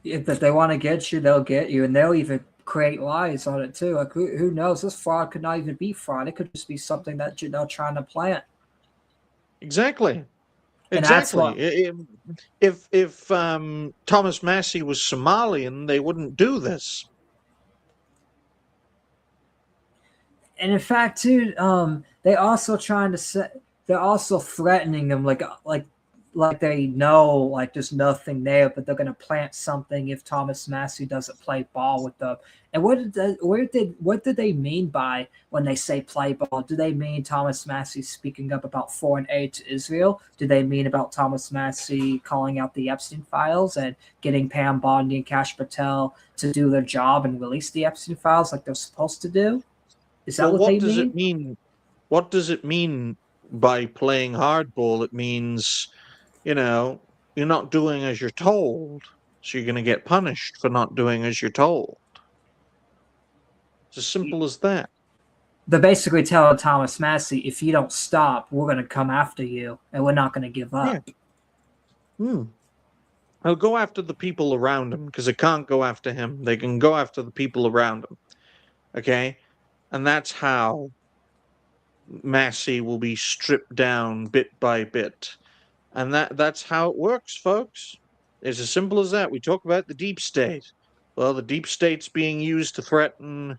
If they want to get you, they'll get you, and they'll even create lies on it too. Like who knows? This fraud could not even be fraud. It could just be something that you're trying to plant. Exactly. And that's Exactly. If Thomas Massie was Somalian, they wouldn't do this. And in fact, too, they also trying to set. They're also threatening them, like they know, like there's nothing there, but they're gonna plant something if Thomas Massie doesn't play ball with them. And what did they mean by when they say play ball? Do they mean Thomas Massie speaking up about foreign aid to Israel? Do they mean about Thomas Massie calling out the Epstein files and getting Pam Bondi and Kash Patel to do their job and release the Epstein files like they're supposed to do? Is that Well, what they does mean? it mean? What does it mean by playing hardball? It means, you're not doing as you're told, so you're going to get punished for not doing as you're told. It's as simple as that. They're basically telling Thomas Massie, if you don't stop, we're going to come after you, and we're not going to give up. Yeah. They'll go after the people around him, because they can't go after him. They can go after the people around him. Okay? And that's how Massie will be stripped down bit by bit. And that's how it works, folks. It's as simple as that. We talk about the deep state. Well, the deep state's being used to threaten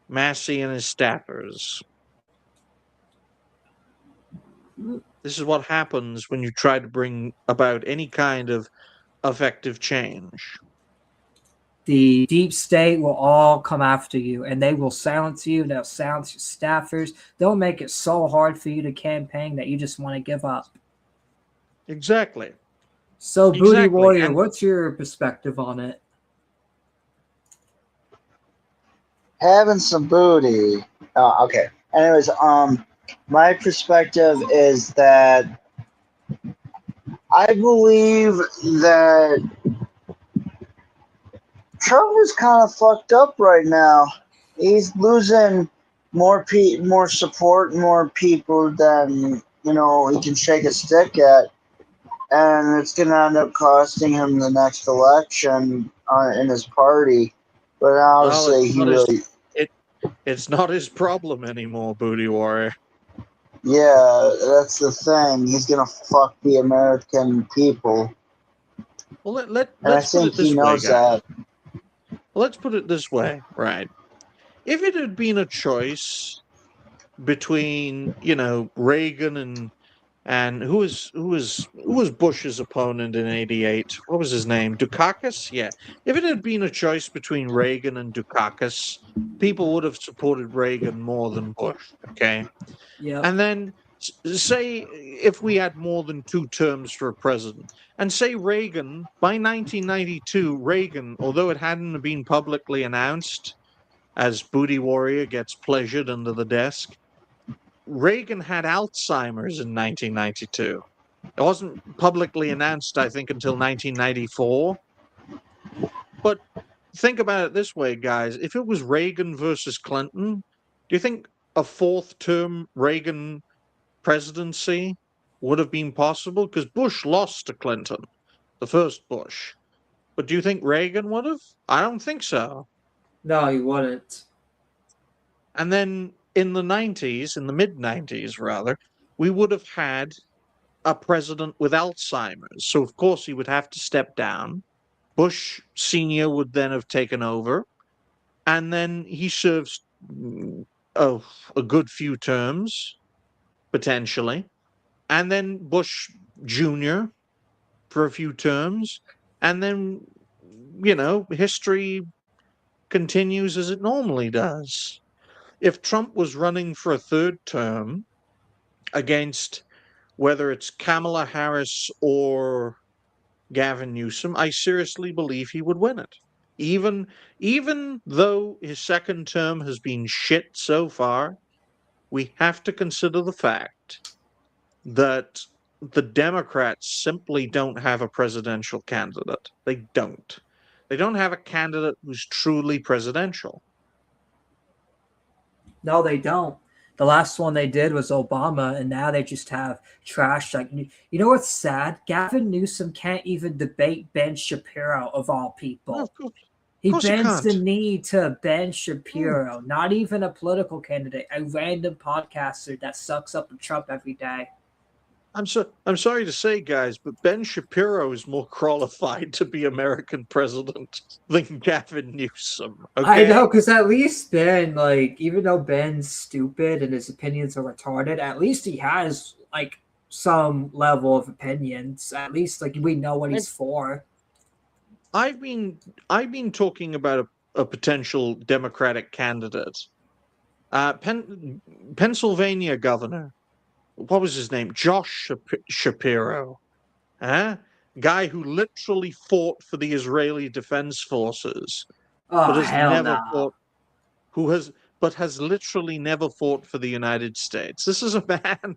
Massie and his staffers. This is what happens when you try to bring about any kind of effective change. The deep state will all come after you, and they will silence you. They'll silence your staffers. They'll make it so hard for you to campaign that you just want to give up. Exactly. So, Booty Exactly. Warrior, And- what's your perspective on it? Having some booty. Oh, okay. Anyways, my perspective is that I believe that Trump is kind of fucked up right now. He's losing more support, more people than he can shake a stick at, and it's going to end up costing him the next election in his party. But obviously, it's not his problem anymore, Booty Warrior. Yeah, that's the thing. He's gonna fuck the American people. Well, And I let's put think it this he way, knows guys. that. Let's put it this way, right? If it had been a choice between, Reagan and who was Bush's opponent in '88? What was his name? Dukakis? Yeah. If it had been a choice between Reagan and Dukakis, people would have supported Reagan more than Bush. Okay. Yeah. And then say if we had more than 2 terms for a president, and say Reagan, by 1992, Reagan, although it hadn't been publicly announced, as Booty Warrior gets pleasured under the desk, Reagan had Alzheimer's in 1992. It wasn't publicly announced, I think, until 1994. But think about it this way, guys. If it was Reagan versus Clinton, do you think a fourth-term Reagan presidency would have been possible? Because Bush lost to Clinton, the first Bush. But do you think Reagan would have? I don't think so. No, he wouldn't. And then in the 90s, in the mid-90s rather, we would have had a president with Alzheimer's. So, of course, he would have to step down. Bush Sr. would then have taken over. And then he serves a good few terms, potentially. And then Bush Jr. for a few terms. And then, history continues as it normally does. If Trump was running for a third term against whether it's Kamala Harris or Gavin Newsom, I seriously believe he would win it. Even though his second term has been shit so far, we have to consider the fact that the Democrats simply don't have a presidential candidate. They don't. They don't have a candidate who's truly presidential. No, they don't. The last one they did was Obama, and now they just have trash. Like, you know what's sad? Gavin Newsom can't even debate Ben Shapiro, of all people. No, of course. He course he bends the can't. knee to Ben Shapiro, not even a political candidate, a random podcaster that sucks up to Trump every day. I'm sorry to say, guys, but Ben Shapiro is more qualified to be American president than Gavin Newsom. Okay? I know, because at least Ben, like, even though Ben's stupid and his opinions are retarded, at least he has, like, some level of opinions. At least, like, we know what he's for. I've been talking about a potential Democratic candidate. Pennsylvania governor. What was his name? Josh Shapiro. Guy who literally fought for the Israeli Defense Forces. Oh, but has hell never no. fought, has literally never fought for the United States. This is a man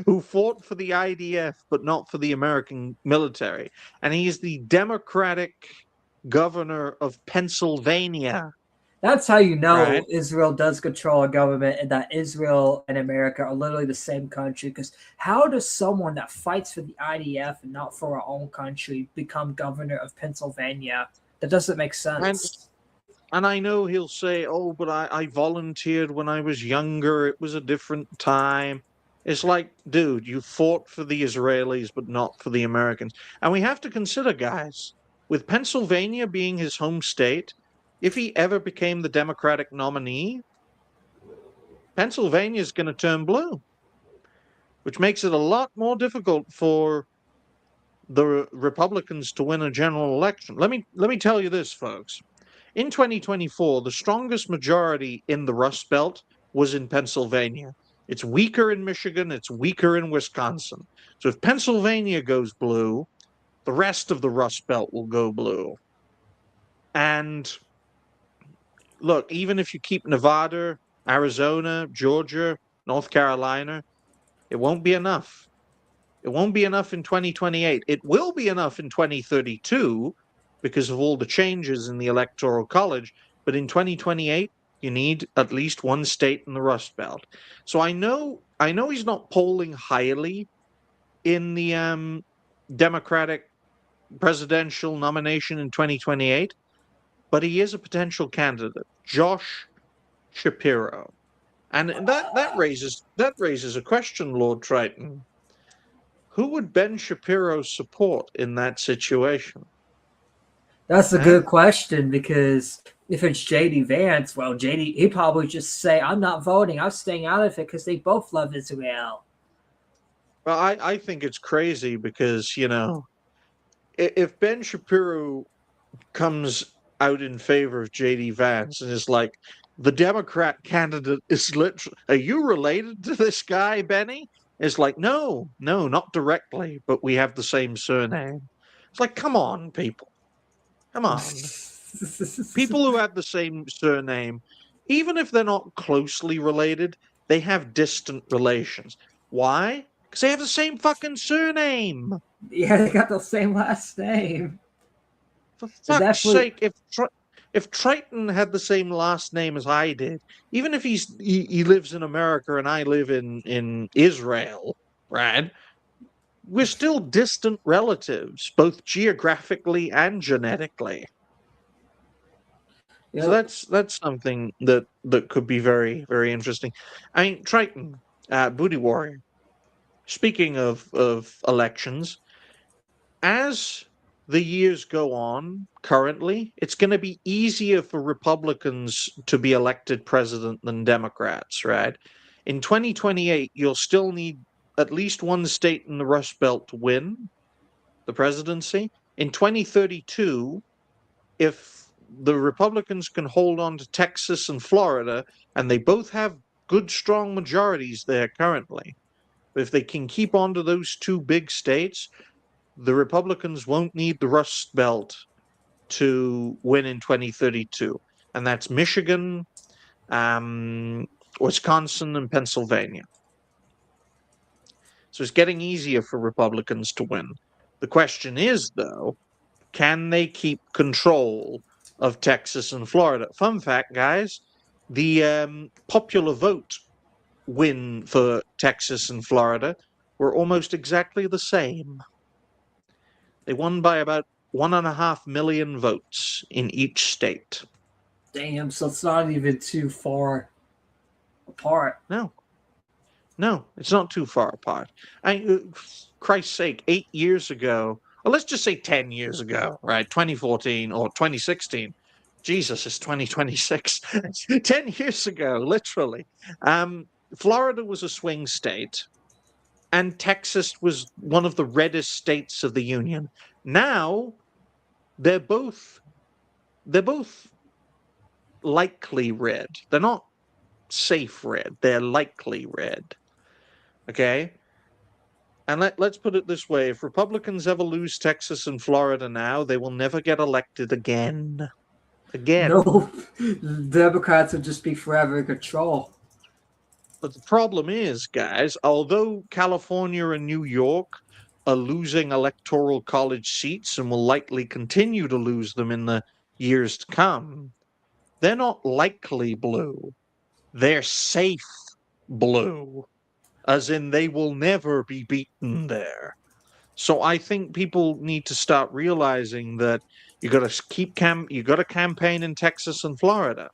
who fought for the IDF, but not for the American military. And he is the Democratic governor of Pennsylvania. That's how you know Right. Israel does control a government and that Israel and America are literally the same country. Because how does someone that fights for the IDF and not for our own country become governor of Pennsylvania? That doesn't make sense. And I know he'll say, oh, but I volunteered when I was younger. It was a different time. It's like, dude, you fought for the Israelis, but not for the Americans. And we have to consider, guys, with Pennsylvania being his home state, if he ever became the Democratic nominee, Pennsylvania is going to turn blue, which makes it a lot more difficult for the Republicans to win a general election. Let me tell you this, folks. In 2024, the strongest majority in the Rust Belt was in Pennsylvania. It's weaker in Michigan. It's weaker in Wisconsin. So if Pennsylvania goes blue, the rest of the Rust Belt will go blue. And look, even if you keep Nevada, Arizona, Georgia, North Carolina, it won't be enough. It won't be enough in 2028. It will be enough in 2032 because of all the changes in the Electoral College. But in 2028, you need at least one state in the Rust Belt. So I know he's not polling highly in the Democratic presidential nomination in 2028, but he is a potential candidate, Josh Shapiro. And that raises a question, Lord Triton. Who would Ben Shapiro support in that situation? That's a good question, because if it's JD Vance, well, he'd probably just say, I'm not voting. I'm staying out of it because they both love Israel. Well, I think it's crazy because, if Ben Shapiro comes out in favor of JD Vance and is like, the Democrat candidate is literally, are you related to this guy, Benny? It's like, no, not directly, but we have the same surname. It's like, come on, people. Come on. People who have the same surname, even if they're not closely related, they have distant relations. Why? Because they have the same fucking surname. Yeah, they got the same last name. For fuck's sake, if Triton had the same last name as I did, even if he lives in America and I live in Israel, right? We're still distant relatives, both geographically and genetically. So Yep. that's something that could be very, very interesting. I mean, Triton, Booty Warrior. Speaking of elections, as the years go on, currently, it's going to be easier for Republicans to be elected president than Democrats, right? In 2028, you'll still need at least one state in the Rust Belt to win the presidency. In 2032, if the Republicans can hold on to Texas and Florida, and they both have good, strong majorities there currently, if they can keep on to those two big states, the Republicans won't need the Rust Belt to win in 2032. And that's Michigan, Wisconsin, and Pennsylvania. So it's getting easier for Republicans to win. The question is, though, can they keep control of Texas and Florida? Fun fact, guys, the popular vote win for Texas and Florida were almost exactly the same. They won by about 1.5 million votes in each state. Damn, so it's not even too far apart. No, it's not too far apart. Christ's sake, 8 years ago, or let's just say 10 years ago, right? 2014 or 2016. Jesus, it's 2026. 10 years ago, literally. Florida was a swing state, and Texas was one of the reddest states of the Union. Now, they're both likely red. They're not safe red. They're likely red. Okay? And let's put it this way. If Republicans ever lose Texas and Florida now, they will never get elected again. No, Democrats would just be forever in control. But the problem is, guys, although California and New York are losing electoral college seats and will likely continue to lose them in the years to come, they're not likely blue. They're safe blue, as in they will never be beaten there. So I think people need to start realizing that you got to campaign in Texas and Florida,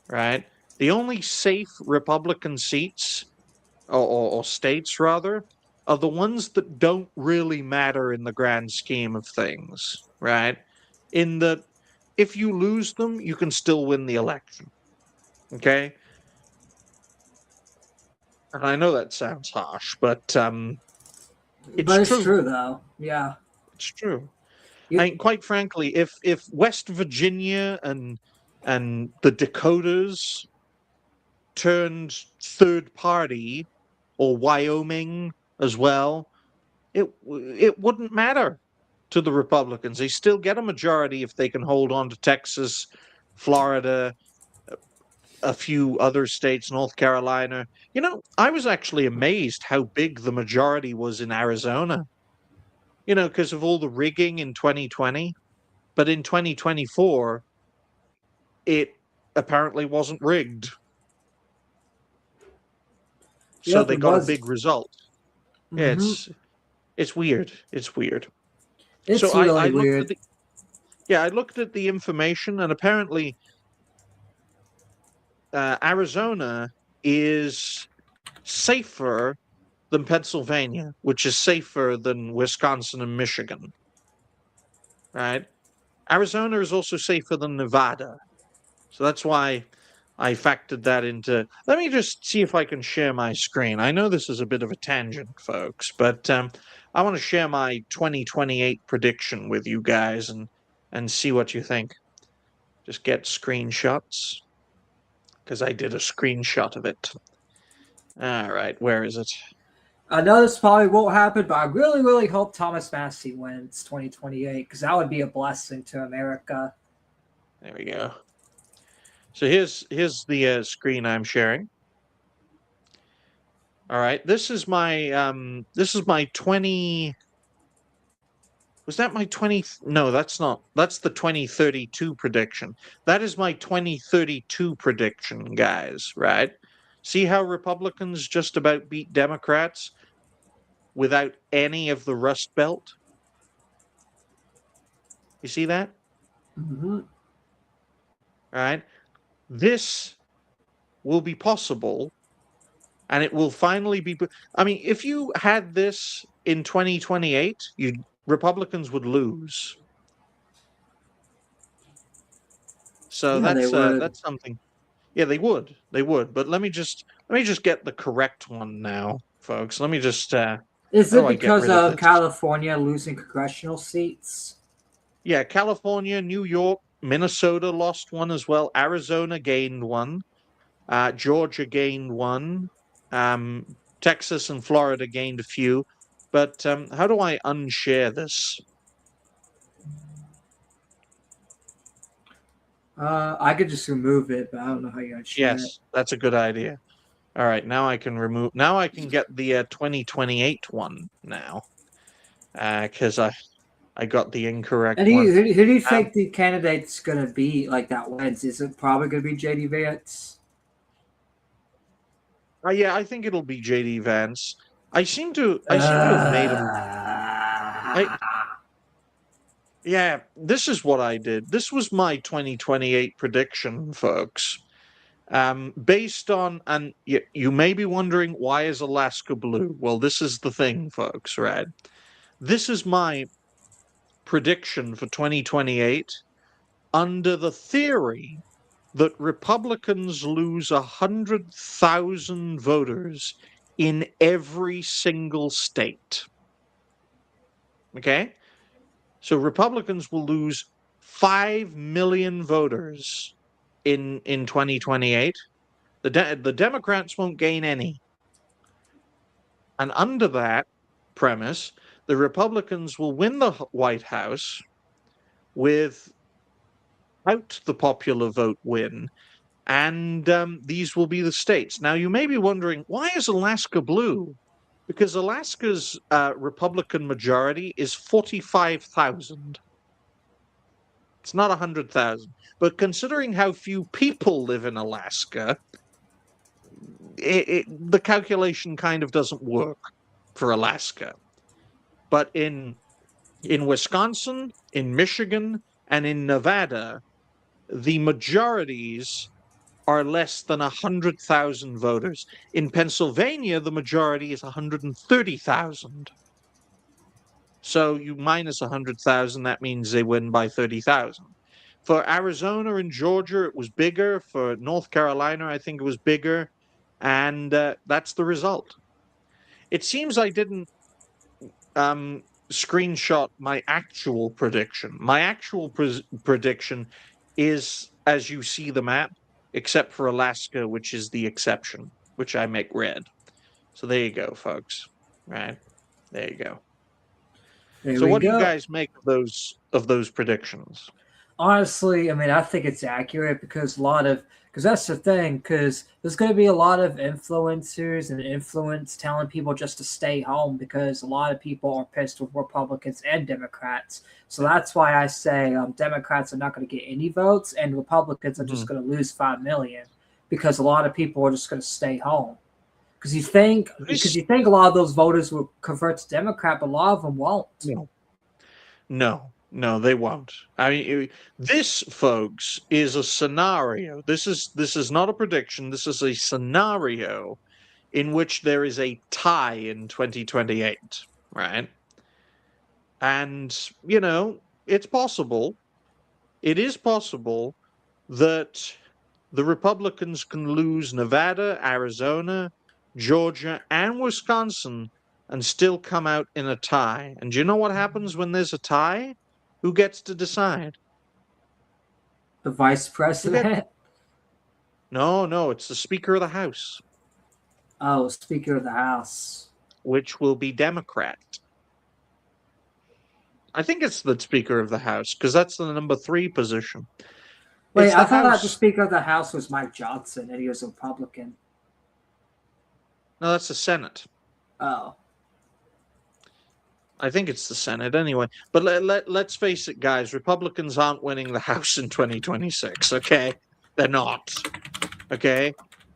right? The only safe Republican seats, or states rather, are the ones that don't really matter in the grand scheme of things, right? In that, if you lose them, you can still win the election. Okay? And I know that sounds harsh, but But it's true. true, though. Yeah. It's true. You- I mean, quite frankly, if West Virginia and the Dakotas turned third party, or Wyoming as well, it wouldn't matter to the Republicans. They still get a majority if they can hold on to Texas, Florida, a few other states, North Carolina. You know, I was actually amazed how big the majority was in Arizona. You know, because of all the rigging in 2020. But in 2024, it apparently wasn't rigged. So Yep, they it got a was. big result. Yeah, Mhm. it's weird. It's weird. It's So I really looked weird. I looked at the information, and apparently Arizona is safer than Pennsylvania, which is safer than Wisconsin and Michigan. Right? Arizona is also safer than Nevada. So that's why I factored that into. Let me just see if I can share my screen. I know this is a bit of a tangent, folks, but I want to share my 2028 prediction with you guys and see what you think. Just get screenshots, because I did a screenshot of it. All right, where is it? I know this probably won't happen, but I really, really hope Thomas Massie wins 2028 because that would be a blessing to America. There we go. So here's the screen I'm sharing. All right, this is my 20. Was that my 20? No, that's not. That's the 2032 prediction. That is my 2032 prediction, guys, right? See how Republicans just about beat Democrats without any of the Rust Belt? You see that? Mhm. Right? This will be possible, and it will finally be. I mean, if you had this in 2028, Republicans would lose. So Yeah, they would. that's something. Yeah, they would. They would. But let me just get the correct one now, folks. Let me just Is how do it I get because rid of of this? California losing congressional seats? Yeah, California, New York, Minnesota lost one as well. Arizona gained one. Georgia gained one. Texas and Florida gained a few. But how do I unshare this? I could just remove it, but I don't know how you gonna share it. Yes, that's a good idea. All right, now I can remove. Now I can get the 2028 one now, because I got the incorrect And one. who do you Um, think the candidate's gonna be like that wins? Is it probably gonna be JD Vance? yeah, I think it'll be JD Vance. I seem to have made him. I Yeah, this is what I did. This was my 2028 prediction, folks. Based on, and you may be wondering, why is Alaska blue? Well, this is the thing, folks, right? This is my prediction for 2028 under the theory that Republicans lose 100,000 voters in every single state. Okay? So Republicans will lose 5 million voters in 2028. The Democrats won't gain any. And under that premise, the Republicans will win the White House without the popular vote win, and these will be the states. Now, you may be wondering, why is Alaska blue? Because Alaska's Republican majority is 45,000. It's not 100,000. But considering how few people live in Alaska, the calculation kind of doesn't work for Alaska. But in Wisconsin, in Michigan, and in Nevada, the majorities are less than 100,000 voters. In Pennsylvania, the majority is 130,000. So you minus 100,000, that means they win by 30,000. For Arizona and Georgia, it was bigger. For North Carolina, I think it was bigger. And that's the result. It seems I didn't screenshot my actual prediction. My actual prediction is as you see the map, except for Alaska, which is the exception, which I make red. So there you go, folks. Right? There you go. There So we what do you go. guys make of those predictions? Honestly, I mean, I think it's accurate because that's the thing, because there's going to be a lot of influencers and influence telling people just to stay home because a lot of people are pissed with Republicans and Democrats. So that's why I say Democrats are not going to get any votes and Republicans are just going to lose 5 million because a lot of people are just going to stay home. Because you think a lot of those voters will convert to Democrat, but a lot of them won't. No, they won't. I mean, this, folks, is a scenario. This is not a prediction. This is a scenario in which there is a tie in 2028, right? And, it's possible. It is possible that the Republicans can lose Nevada, Arizona, Georgia, and Wisconsin and still come out in a tie. And do you know what happens when there's a tie? Who gets to decide? The vice president. No, it's the Speaker of the House, Oh, Speaker of the House. which will be Democrat. I think it's the Speaker of the House because that's the number 3 position. Wait, It's I the thought that the House. Speaker of the House was Mike Johnson and he was a Republican. No, that's the Senate. Oh. I think it's the Senate anyway. But let's face it, guys. Republicans aren't winning the House in 2026, okay? They're not, okay?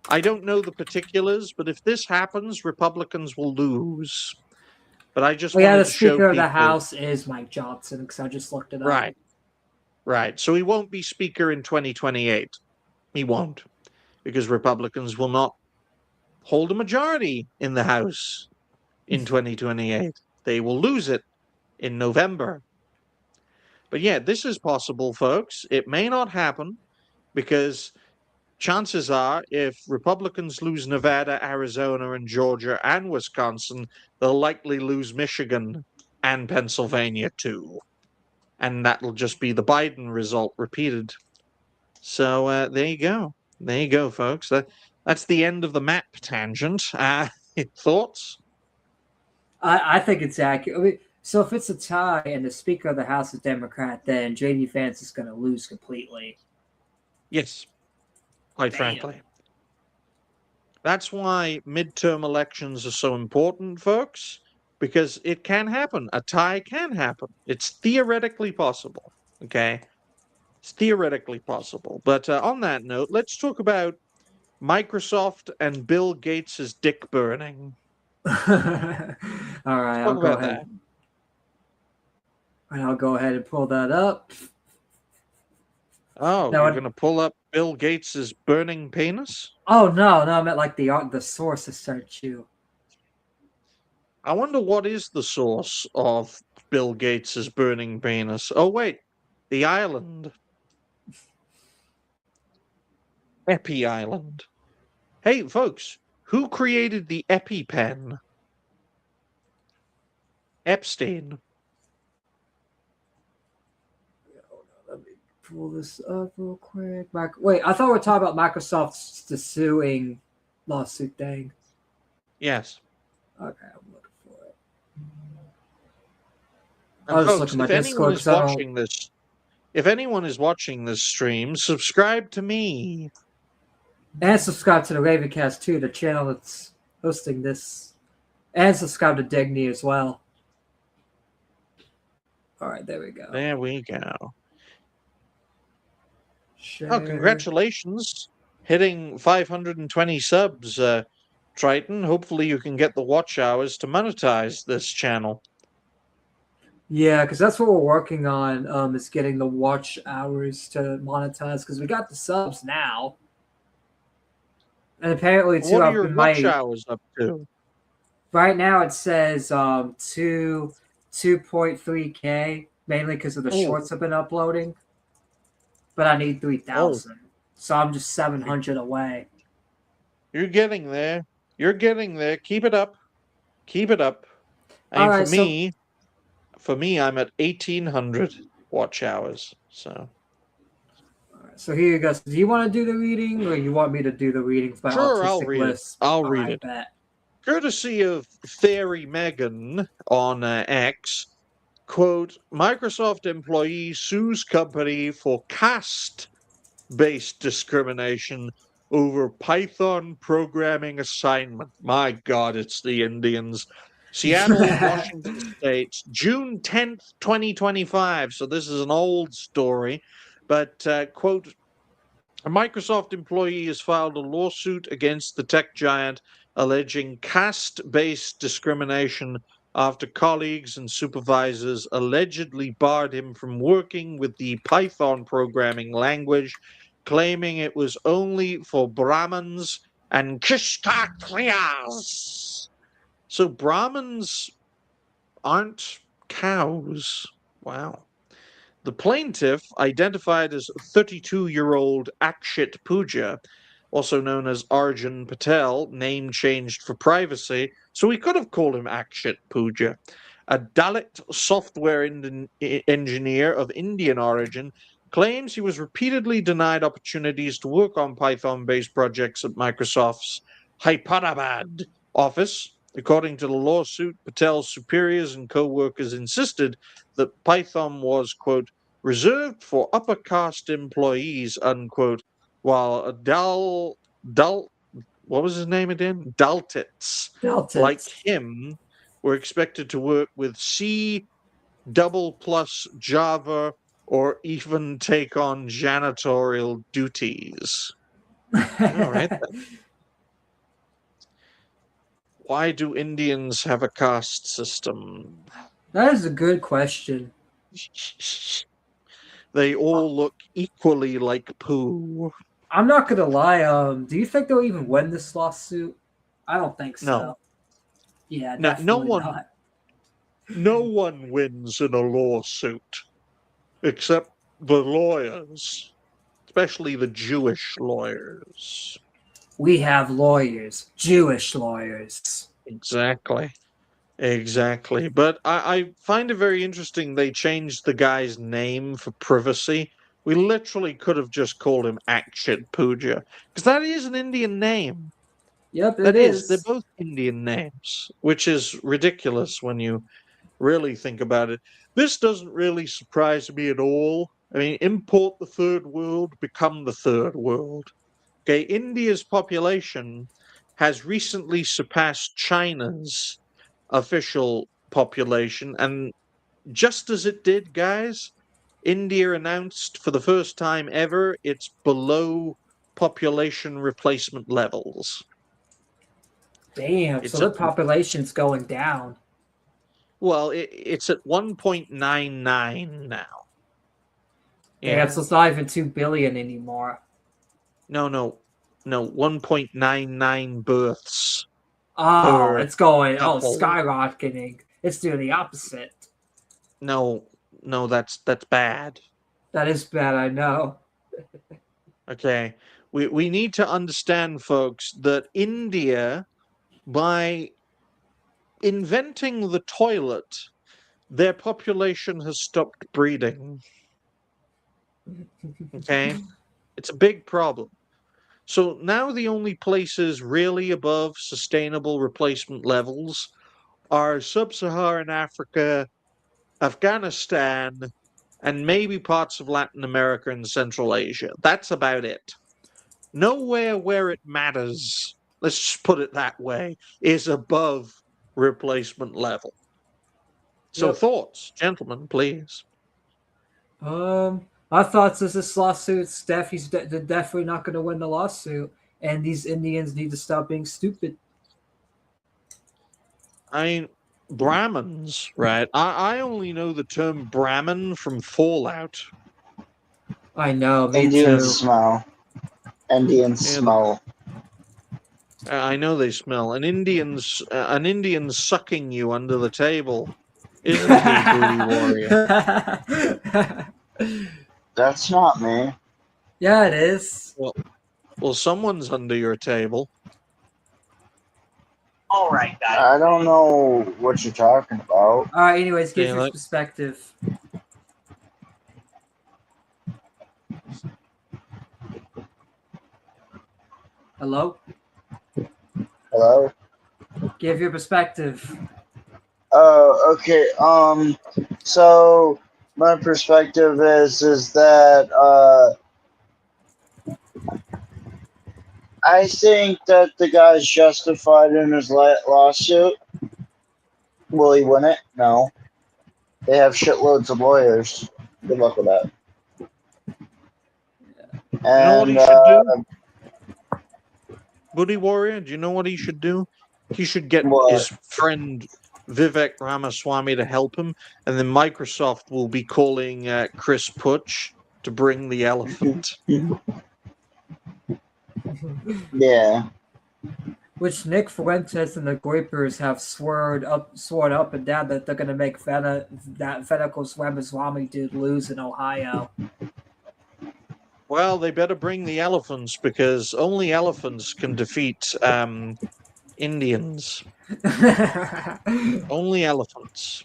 I don't know the particulars, but if this happens, Republicans will lose. But I just Well, yeah, wanted the to show Speaker of the people. House is Mike Johnson, because I just looked it up. Right, right. So he won't be Speaker in 2028. He won't, because Republicans will not hold a majority in the House in 2028. They will lose it in November. But yeah, this is possible, folks. It may not happen because chances are if Republicans lose Nevada, Arizona, and Georgia and Wisconsin, they'll likely lose Michigan and Pennsylvania too. And that'll just be the Biden result repeated. So there you go. There you go, folks. That's the end of the map tangent. Thoughts? I think it's accurate. I mean, so if it's a tie and the Speaker of the House is Democrat, then J.D. Vance is going to lose completely. Yes, quite Damn. frankly. That's why midterm elections are so important, folks, because it can happen. A tie can happen. It's theoretically possible, okay? It's theoretically possible. But on that note, let's talk about Microsoft and Bill Gates' dick burning. All right, I'll Talk go about ahead. that. And I'll go ahead and pull that up. Oh, Now you're it- going to pull up Bill Gates' burning penis? Oh no, I meant like the source of search you. I wonder what is the source of Bill Gates' burning penis. Oh, wait. The island. Epi Island. Hey, folks, who created the EpiPen? Epstein. Let me pull this up real quick. Wait, I thought we were talking about Microsoft's the suing lawsuit thing. Yes. Okay, I'm looking for it. And I was just folks, looking at if my anyone Discord is 'cause I don't- watching this, if anyone is watching this stream, subscribe to me. And subscribe to the Ravencast too, the channel that's hosting this. And subscribe to Digny as well. All right, there we go. There we go. Share. Oh, congratulations. Hitting 520 subs, Triton. Hopefully you can get the watch hours to monetize this channel. Yeah, because that's what we're working on. Is getting the watch hours to monetize because we got the subs now, and apparently too. What are I've your been watch hours up to? right now. It says 2.3K mainly because of the Oh. shorts I've been uploading, but I need 3,000, so I'm just 700 away. You're getting there. You're getting there. Keep it up. Keep it up. And All right, for me, I'm at 1,800 watch hours. So So here you go. Do you want to do the reading, or you want me to do the reading for my Sure, I'll autistic read it. list? I'll All read right, it. bet. courtesy of Fairy Megan on X, quote, Microsoft employee sues company for caste-based discrimination over Python programming assignment. My God, it's the Indians. Seattle, Washington State, June 10th, 2025. So this is an old story. But, quote, a Microsoft employee has filed a lawsuit against the tech giant alleging caste-based discrimination after colleagues and supervisors allegedly barred him from working with the Python programming language, claiming it was only for Brahmins and Kshatriyas. So Brahmins aren't cows. Wow. The plaintiff, identified as 32-year-old Akshit Pooja, also known as Arjun Patel, name changed for privacy, so we could have called him Akshit Pooja, a Dalit software engineer of Indian origin, claims he was repeatedly denied opportunities to work on Python-based projects at Microsoft's Hyderabad office. According to the lawsuit, Patel's superiors and co-workers insisted that Python was, quote, reserved for upper caste employees, unquote, while what was his name again? Daltits, like him, were expected to work with C double plus Java or even take on janitorial duties. All right. Why do Indians have a caste system? That is a good question. They all look equally like poo. I'm not gonna lie. Do you think they'll even win this lawsuit? I don't think so. No. Yeah, No, definitely not. no one wins in a lawsuit except the lawyers, especially the Jewish lawyers. We have lawyers, Jewish lawyers. Exactly. Exactly. But I find it very interesting they changed the guy's name for privacy. We literally could have just called him Akshat Puja, because that is an Indian name. Yep, it That is. They're is. both Indian names, which is ridiculous when you really think about it. This doesn't really surprise me at all. I mean, import the third world, become the third world. Okay, India's population has recently surpassed China's official population, and just as it did, guys, India announced for the first time ever it's below population replacement levels. Damn, so It's the at population's going down. well, it's at 1.99 now. Damn, so it's not even 2 billion anymore. No, 1.99 births. Oh, it's going, couple. skyrocketing. It's doing the opposite. No, that's bad. That is bad, I know. Okay, we need to understand, folks, that India, by inventing the toilet, their population has stopped breeding. Okay, it's a big problem. So now the only places really above sustainable replacement levels are sub-Saharan Africa, Afghanistan, and maybe parts of Latin America and Central Asia. That's about it. Nowhere where it matters, let's just put it that way, is above replacement level. So Yep. thoughts, gentlemen, please. My thoughts is this lawsuit, Steph, they're definitely not going to win the lawsuit, and these Indians need to stop being stupid. I mean, Brahmins, right? I only know the term Brahmin from Fallout. I know, me Indians too. smell. Indians Yeah, smell. I know they smell. An Indian sucking you under the table, isn't he, Booty Warrior? That's not me. Yeah, it is. Well, someone's under your table. All right, guys. I don't know what you're talking about. All right, anyways, give Yeah, your like- perspective. Hello? Hello? Give your perspective. Oh, okay. So my perspective is that I think that the guy's justified in his lawsuit. Will he win it? No. They have shitloads of lawyers. Good luck with that. You know what he should do? Booty Warrior, do you know what he should do? He should get What? his friend Vivek Ramaswamy to help him, and then Microsoft will be calling Chris Putsch to bring the elephant. Yeah. Which Nick Fuentes and the Groypers have sworn up and down that they're going to make that Federico Ramaswamy dude lose in Ohio. Well, they better bring the elephants, because only elephants can defeat Indians. Only elephants.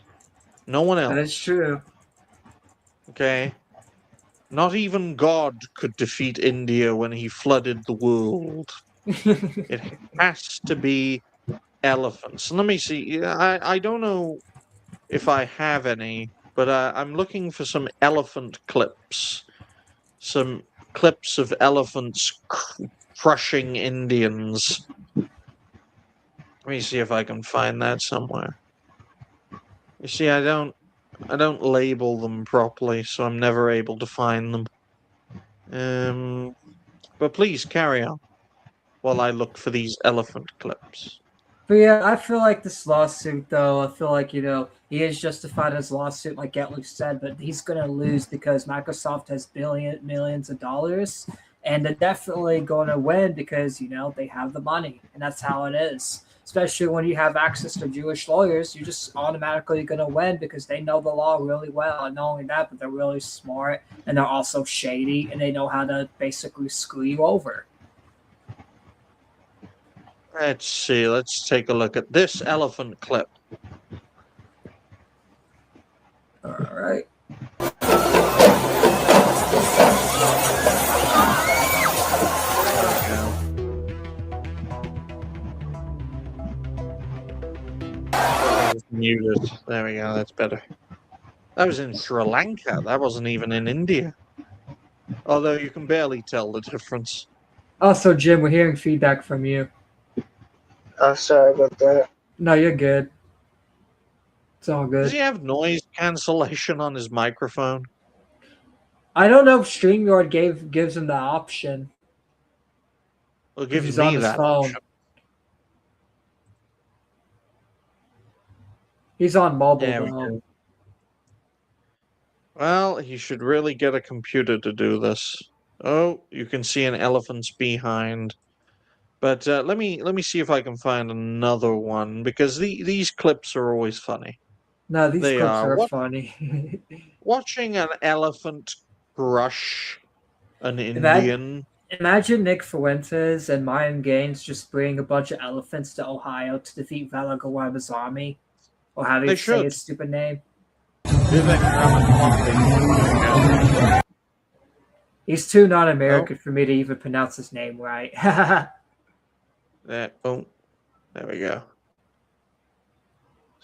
No one else. That is true. Okay? Not even God could defeat India when he flooded the world. It has to be elephants. Let me see. I don't know if I have any, but I'm looking for some elephant clips. Some clips of elephants crushing Indians. Let me see if I can find that somewhere. You see, I don't label them properly, so I'm never able to find them. But please carry on while I look for these elephant clips. But yeah, I feel like this lawsuit, though, I feel like, he is justified in his lawsuit, like Getlich said, but he's going to lose because Microsoft has millions of dollars, and they're definitely going to win because, they have the money, and that's how it is. Especially when you have access to Jewish lawyers, you're just automatically going to win because they know the law really well. And not only that, but they're really smart, and they're also shady, and they know how to basically screw you over. Let's see. Let's take a look at this elephant clip. All right. Muted. There we go. That's better. That was in Sri Lanka. That wasn't even in India. Although you can barely tell the difference. Also, Jim, we're hearing feedback from you. Oh, sorry about that. No, you're good. It's all Does good. he have noise cancellation on his microphone? I don't know if StreamYard gives him the option. Well, give He's me on his that phone. option. He's on mobile, There we though. go. Well, he should really get a computer to do this. Oh, you can see an elephant's behind. But let me see if I can find another one because these clips are always funny. No, these They clips are. are funny. Watching an elephant crush an Imagine, Indian. imagine Nick Fuentes and Mayan Gaines just bring a bunch of elephants to Ohio to defeat Valagawaba's army. Or how do They you say should. his stupid name? He's too non-American for me to even pronounce his name right. Oh, there we go.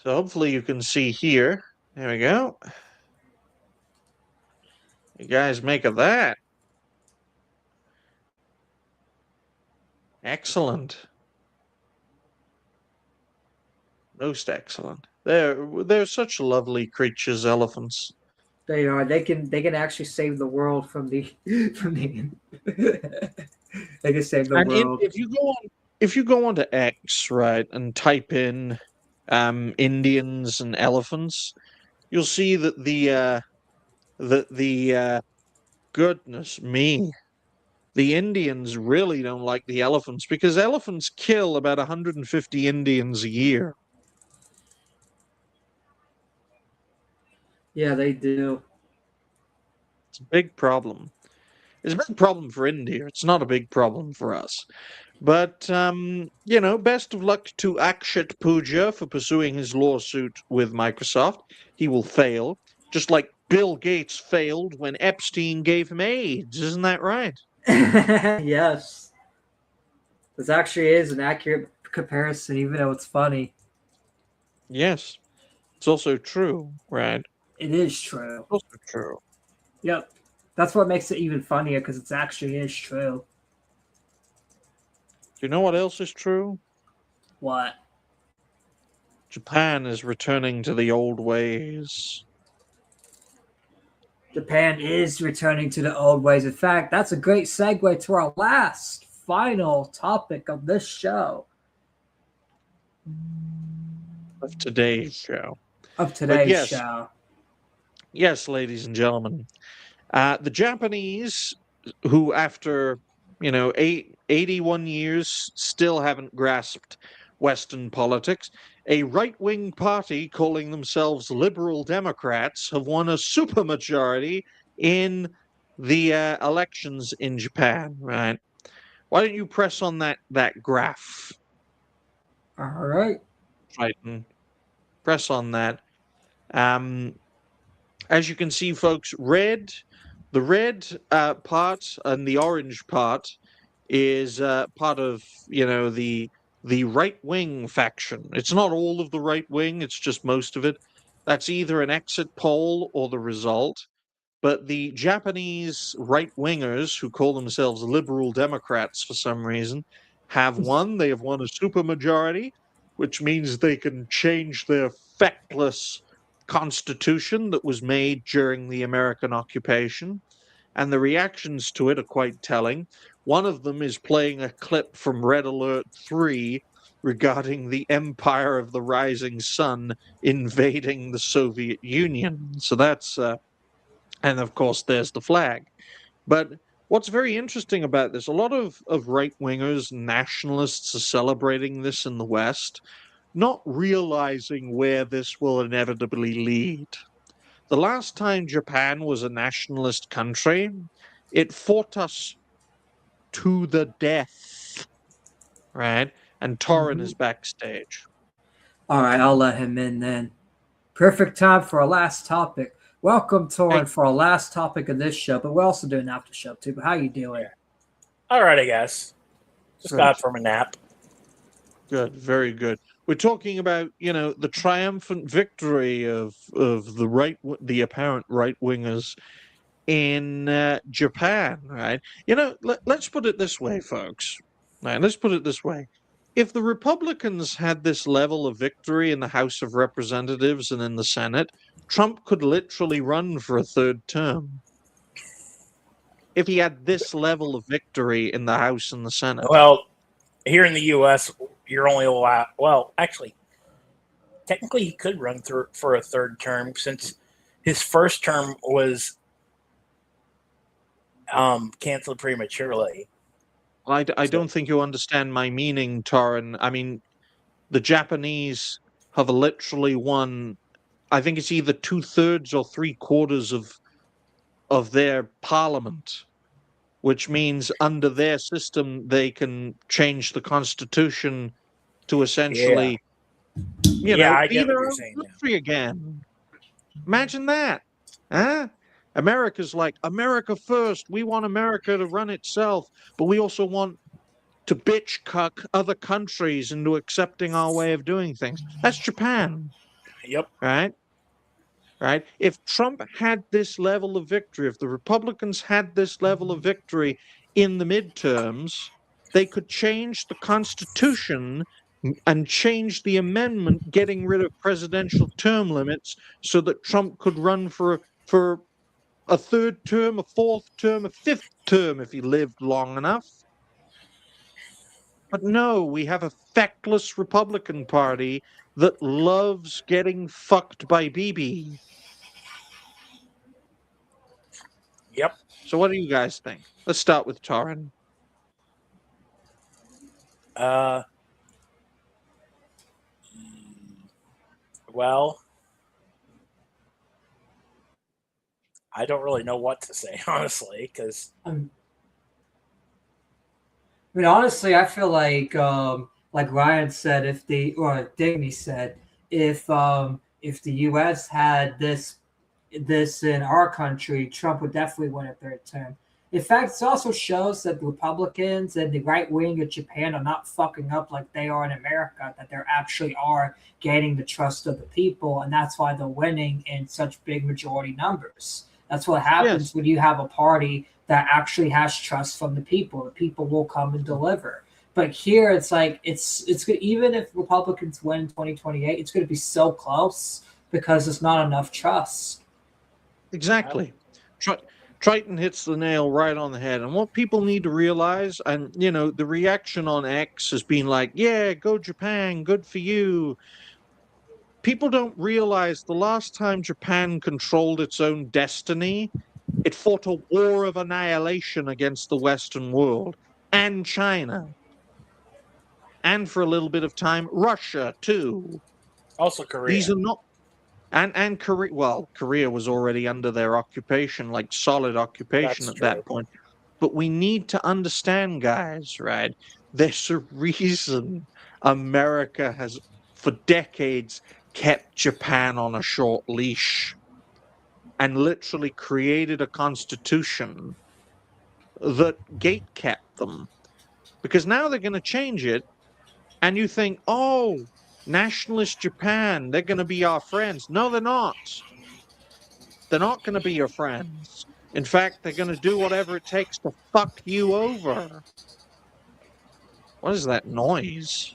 So hopefully you can see here. There we go. You guys make of that. Excellent. Most excellent. They're such lovely creatures, elephants. They are. They can actually save the world from the they can save the And world. if you go onto X, right, and type in Indians and elephants, you'll see that the goodness me, the Indians really don't like the elephants because elephants kill about 150 Indians a year. Yeah, they do. It's a big problem. It's a big problem for India. It's not a big problem for us. But, best of luck to Akshat Pooja for pursuing his lawsuit with Microsoft. He will fail, just like Bill Gates failed when Epstein gave him AIDS. Isn't that right? Yes. This actually is an accurate comparison, even though it's funny. Yes. It's also true, right? It is true. It's also true. Yep. That's what makes it even funnier, because it actually is true. Do you know what else is true? What? Japan is returning to the old ways. Japan is returning to the old ways. In fact, that's a great segue to our last, final topic of this show. Of today's show. Of today's yes. show. Yes, ladies and gentlemen. The Japanese, who after, 81 years still haven't grasped Western politics, a right-wing party calling themselves Liberal Democrats have won a supermajority in the elections in Japan, right? Why don't you press on that graph? All right. Triton. Press on that. As you can see, folks, the red part and the orange part is part of, the right-wing faction. It's not all of the right wing, it's just most of it. That's either an exit poll or the result. But the Japanese right-wingers, who call themselves Liberal Democrats for some reason, have won. They have won a supermajority, which means they can change their feckless constitution that was made during the American occupation, and the reactions to it are quite telling. One of them is playing a clip from Red Alert 3 regarding the Empire of the Rising Sun invading the Soviet Union. So that's, and of course, there's the flag. But what's very interesting about this, a lot of right-wingers, nationalists are celebrating this in the West, not realizing where this will inevitably lead. The last time Japan was a nationalist country, it fought us to the death, right? And Torrin is backstage. All right, I'll let him in then. Perfect time for our last topic. Welcome, Torrin, Hey. for our last topic of this show, but we're also doing after show too. But how you doing? All right, I guess. Just Good. got from a nap. Good, very good. We're talking about, the triumphant victory of the apparent right wingers in Japan, right? Let's put it this way, folks. Right, let's put it this way. If the Republicans had this level of victory in the House of Representatives and in the Senate, Trump could literally run for a third term. If he had this level of victory in the House and the Senate. Well, here in the U.S., you're only allowed. Well, actually, technically, he could run through for a third term since his first term was canceled prematurely. I don't think you understand my meaning, Torrin. I mean, the Japanese have literally won, I think it's either 2/3 or 3/4 of their parliament, which means under their system they can change the constitution to essentially, I be get what their you're own saying now. country again. Imagine that, huh? America's like, America first. We want America to run itself, but we also want to bitch cuck other countries into accepting our way of doing things. That's Japan, Yep. right? Right? If Trump had this level of victory, if the Republicans had this level of victory in the midterms, they could change the Constitution and change the amendment getting rid of presidential term limits so that Trump could run for a third term, a fourth term, a fifth term if he lived long enough. But no, we have a feckless Republican Party that loves getting fucked by Bibi. Yep. So what do you guys think? Let's start with Torrin. Well, I don't really know what to say, honestly, because Honestly, I feel like Ryan said, or Digny said, if the U.S. had this in our country, Trump would definitely win a third term. In fact, it also shows that the Republicans and the right wing of Japan are not fucking up like they are in America, that they actually are gaining the trust of the people, and that's why they're winning in such big majority numbers. That's what happens when you have a party that actually has trust from the people. The people will come and deliver. But here, it's like it's good. Even if Republicans win in 2028, it's going to be so close because there's not enough trust. Exactly. Triton hits the nail right on the head. And what people need to realize, and the reaction on X has been like, yeah, go Japan, good for you. People don't realize the last time Japan controlled its own destiny, it fought a war of annihilation against the Western world and China. And for a little bit of time, Russia too. also Korea. These are not, and Korea. Well, Korea was already under their occupation, like solid occupation That's at that point. But we need to understand, guys, right? There's a reason America has, for decades, kept Japan on a short leash and literally created a constitution that gate-kept them. Because now they're going to change it, and you think, oh, nationalist Japan, they're going to be our friends. No, they're not. They're not going to be your friends. In fact, they're going to do whatever it takes to fuck you over. What is that noise?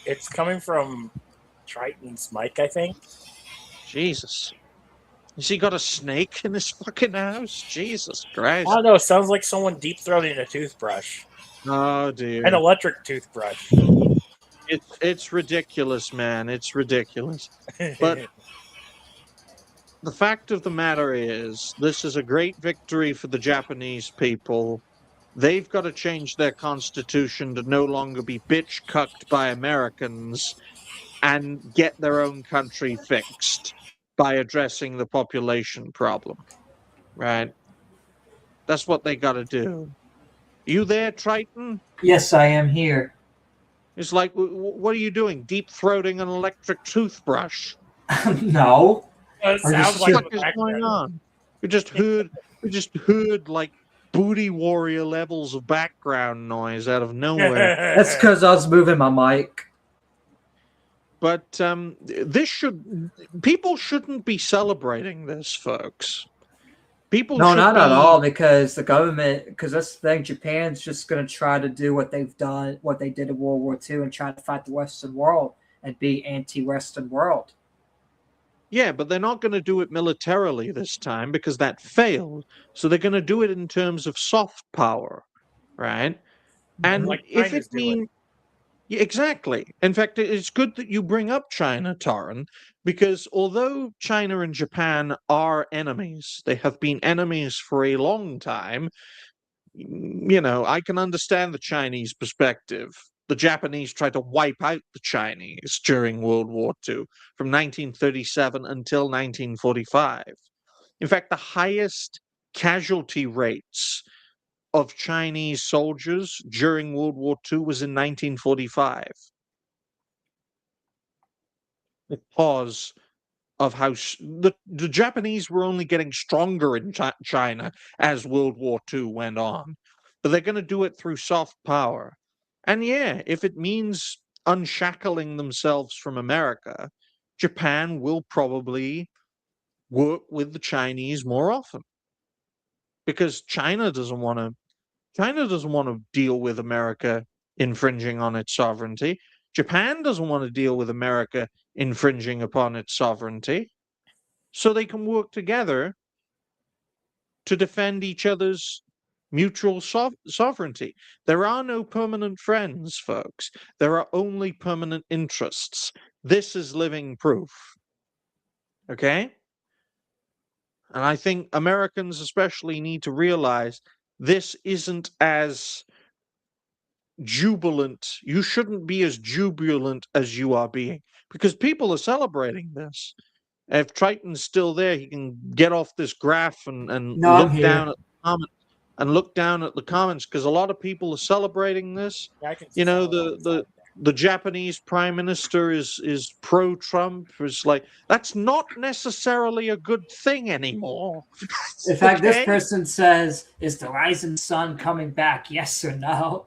It's coming from Triton's mic, I think. Jesus. Has he got a snake in his fucking house? Jesus Christ. I don't know. It sounds like someone deep throating a toothbrush, Oh dear. an electric toothbrush. It's ridiculous, man. It's ridiculous. But the fact of the matter is, this is a great victory for the Japanese people. They've got to change their constitution to no longer be bitch cucked by Americans and get their own country fixed by addressing the population problem. Right? That's what they got to do. You there, Triton? Yes, I am here. It's like, what are you doing? Deep throating an electric toothbrush? No. It Or sounds just like What the is going background. on? We just heard like booty warrior levels of background noise out of nowhere. That's because I was moving my mic. But people shouldn't be celebrating this, folks. People No, should not at be- all, because the government, because that's the thing, Japan's just going to try to do what they've done, what they did in World War II, and try to fight the Western world and be anti-Western world. Yeah, but they're not going to do it militarily this time because that failed. So they're going to do it in terms of soft power, right? And Like if China's it means yeah, exactly. In fact, it's good that you bring up China, Taran, because although China and Japan are enemies, they have been enemies for a long time. You know, I can understand the Chinese perspective. The Japanese tried to wipe out the Chinese during World War II from 1937 until 1945. In fact, the highest casualty rates of Chinese soldiers during World War II was in 1945 because of how the Japanese were only getting stronger in China as World War II went on. But they're going to do it through soft power. And yeah, if it means unshackling themselves from America, Japan will probably work with the Chinese more often because China doesn't want to deal with America infringing on its sovereignty. Japan doesn't want to deal with America infringing upon its sovereignty. So they can work together to defend each other's mutual sovereignty. There are no permanent friends, folks. There are only permanent interests. This is living proof. Okay? And I think Americans especially need to realize this isn't as jubilant. You shouldn't be as jubilant as you are being because people are celebrating this. If Triton's still there, he can get off this graph and No, I'm look here. down at the comments and look down at the comments because a lot of people are celebrating this. Yeah, I can You know, see some the Japanese prime minister is pro-Trump. It's like that's not necessarily a good thing anymore. In fact, this Okay? person says, "Is the rising sun coming back? Yes or no?"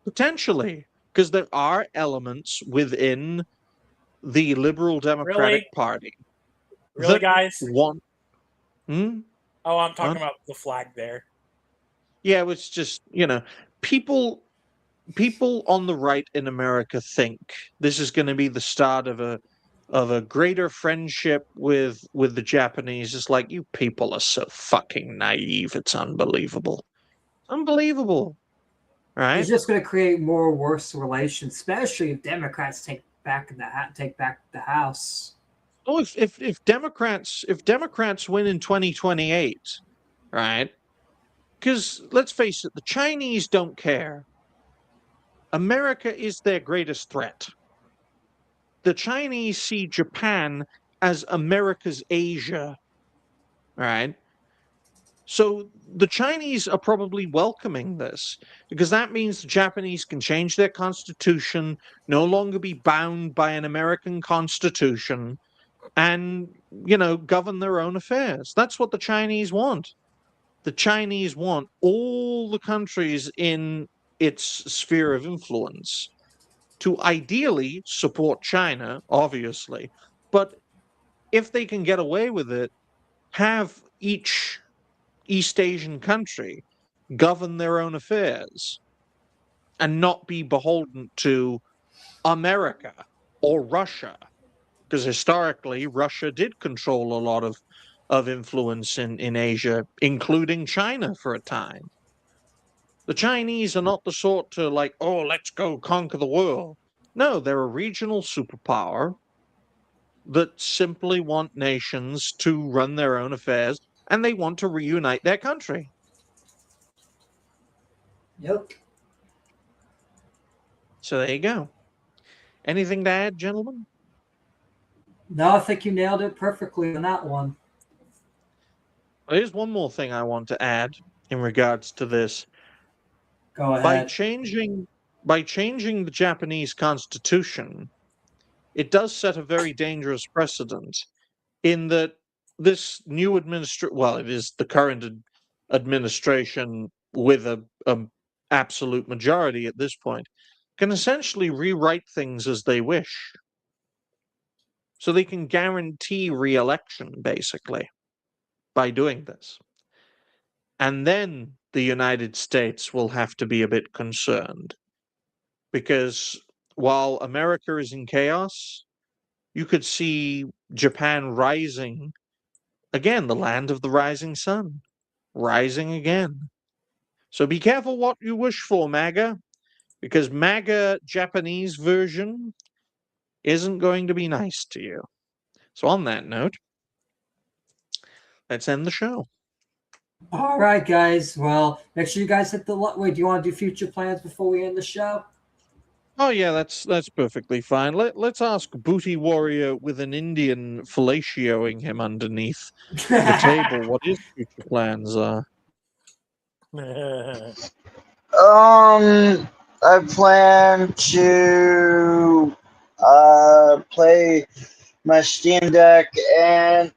Potentially, because there are elements within the Liberal Democratic Really? Party Really, that guys? want. Hmm? Oh, I'm talking What? about the flag there. Yeah, it's just people on the right in America think this is going to be the start of a greater friendship with the Japanese. It's like you people are so fucking naive. It's unbelievable, unbelievable, right? It's just going to create more worse relations, especially if Democrats take back the House. Oh, if Democrats win in 2028, right? Because let's face it, the Chinese don't care. America is their greatest threat. The Chinese see Japan as America's Asia, right? So the Chinese are probably welcoming this because that means the Japanese can change their constitution, no longer be bound by an American constitution, and, govern their own affairs. That's what the Chinese want. The Chinese want all the countries in its sphere of influence to ideally support China, obviously, but if they can get away with it, have each East Asian country govern their own affairs and not be beholden to America or Russia, because historically Russia did control a lot of influence in Asia, including China for a time. The Chinese are not the sort to like, oh, let's go conquer the world. No, they're a regional superpower that simply want nations to run their own affairs, and they want to reunite their country. Yep. So there you go. Anything to add, gentlemen? No, I think you nailed it perfectly on that one. There's one more thing I want to add in regards to this. Go By ahead. changing the Japanese constitution, it does set a very dangerous precedent in that this new it is the current administration with a absolute majority at this point, can essentially rewrite things as they wish. So they can guarantee re-election, basically, by doing this. And then the United States will have to be a bit concerned. Because while America is in chaos, you could see Japan rising again, the land of the rising sun, rising again. So be careful what you wish for, MAGA, because MAGA Japanese version isn't going to be nice to you. So on that note, let's end the show. All right, guys. Well, make sure you guys hit the wait. Do you want to do future plans before we end the show? Oh yeah, that's perfectly fine. Let's ask Booty Warrior with an Indian fellatioing him underneath the table what his future plans are. I plan to play my Steam Deck and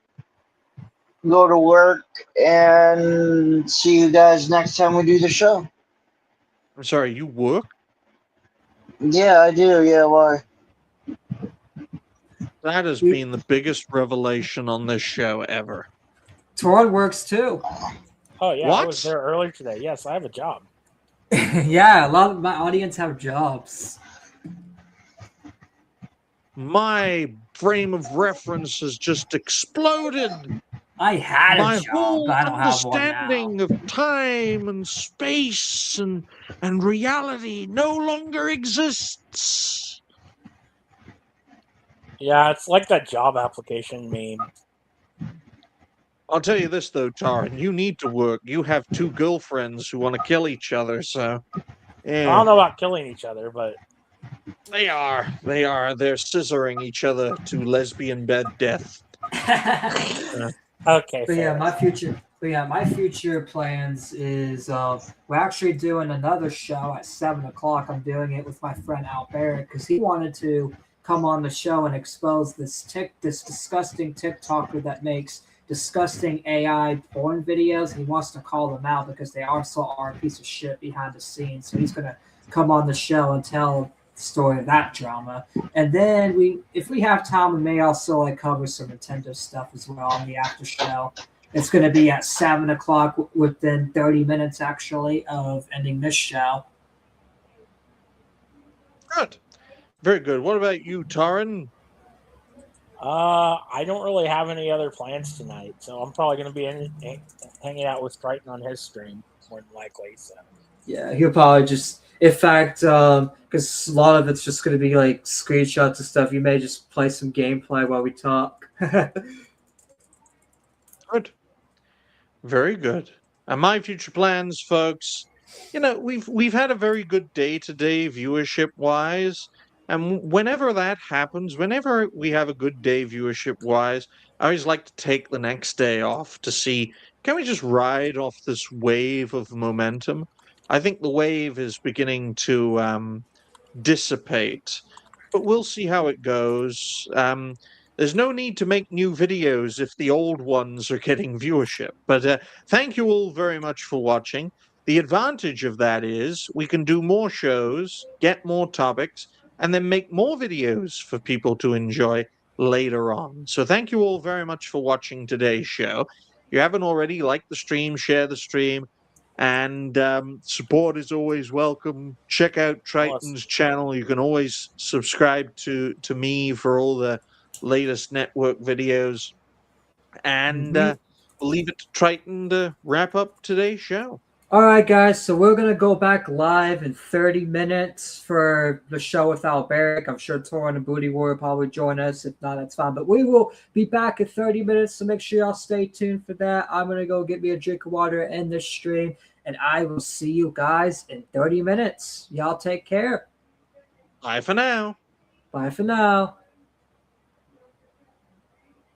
go to work and see you guys next time we do the show. I'm sorry, you work? Yeah, I do. Yeah, why? That has been the biggest revelation on this show ever. Toron works too. Oh yeah, What? I was there earlier today. Yes, I have a job. Yeah, a lot of my audience have jobs. My frame of reference has just exploded. I had My a job, whole but I don't have one now. understanding of time and space and reality no longer exists. Yeah, it's like that job application meme. I'll tell you this though, Taran, you need to work. You have two girlfriends who want to kill each other, so yeah. I don't know about killing each other, but They are. They're scissoring each other to lesbian bed death. okay. But yeah, fair. my future plans is we're actually doing another show at 7:00. I'm doing it with my friend Al Barrett because he wanted to come on the show and expose this disgusting TikToker that makes disgusting AI porn videos. He wants to call them out because they also are a piece of shit behind the scenes. So he's gonna come on the show and tell the story of that drama. And then if we have time, we may also like cover some Nintendo stuff as well on the after show. It's going to be at 7:00 within 30 minutes actually of ending this show. Good. Very good. What about you, Taran? I don't really have any other plans tonight, so I'm probably going to be hanging out with Triton on his stream more than likely. So Yeah, he'll probably just, in fact, because a lot of it's just going to be like screenshots and stuff. You may just play some gameplay while we talk. Good. Very good. And my future plans, folks, we've had a very good day-to-day viewership-wise. And whenever that happens, whenever we have a good day viewership-wise, I always like to take the next day off to see, can we just ride off this wave of momentum? I think the wave is beginning to dissipate, but we'll see how it goes. There's no need to make new videos if the old ones are getting viewership. But thank you all very much for watching. The advantage of that is we can do more shows, get more topics, and then make more videos for people to enjoy later on. So thank you all very much for watching today's show. If you haven't already, like the stream, share the stream, And support is always welcome. Check out Triton's channel. You can always subscribe to me for all the latest network videos. And we'll leave it to Triton to wrap up today's show. All right, guys. So we're going to go back live in 30 minutes for the show without Barrick. I'm sure Torin and Booty War will probably join us. If not, that's fine. But we will be back in 30 minutes. So make sure y'all stay tuned for that. I'm going to go get me a drink of water and end this stream. And I will see you guys in 30 minutes. Y'all take care. Bye for now. Bye for now.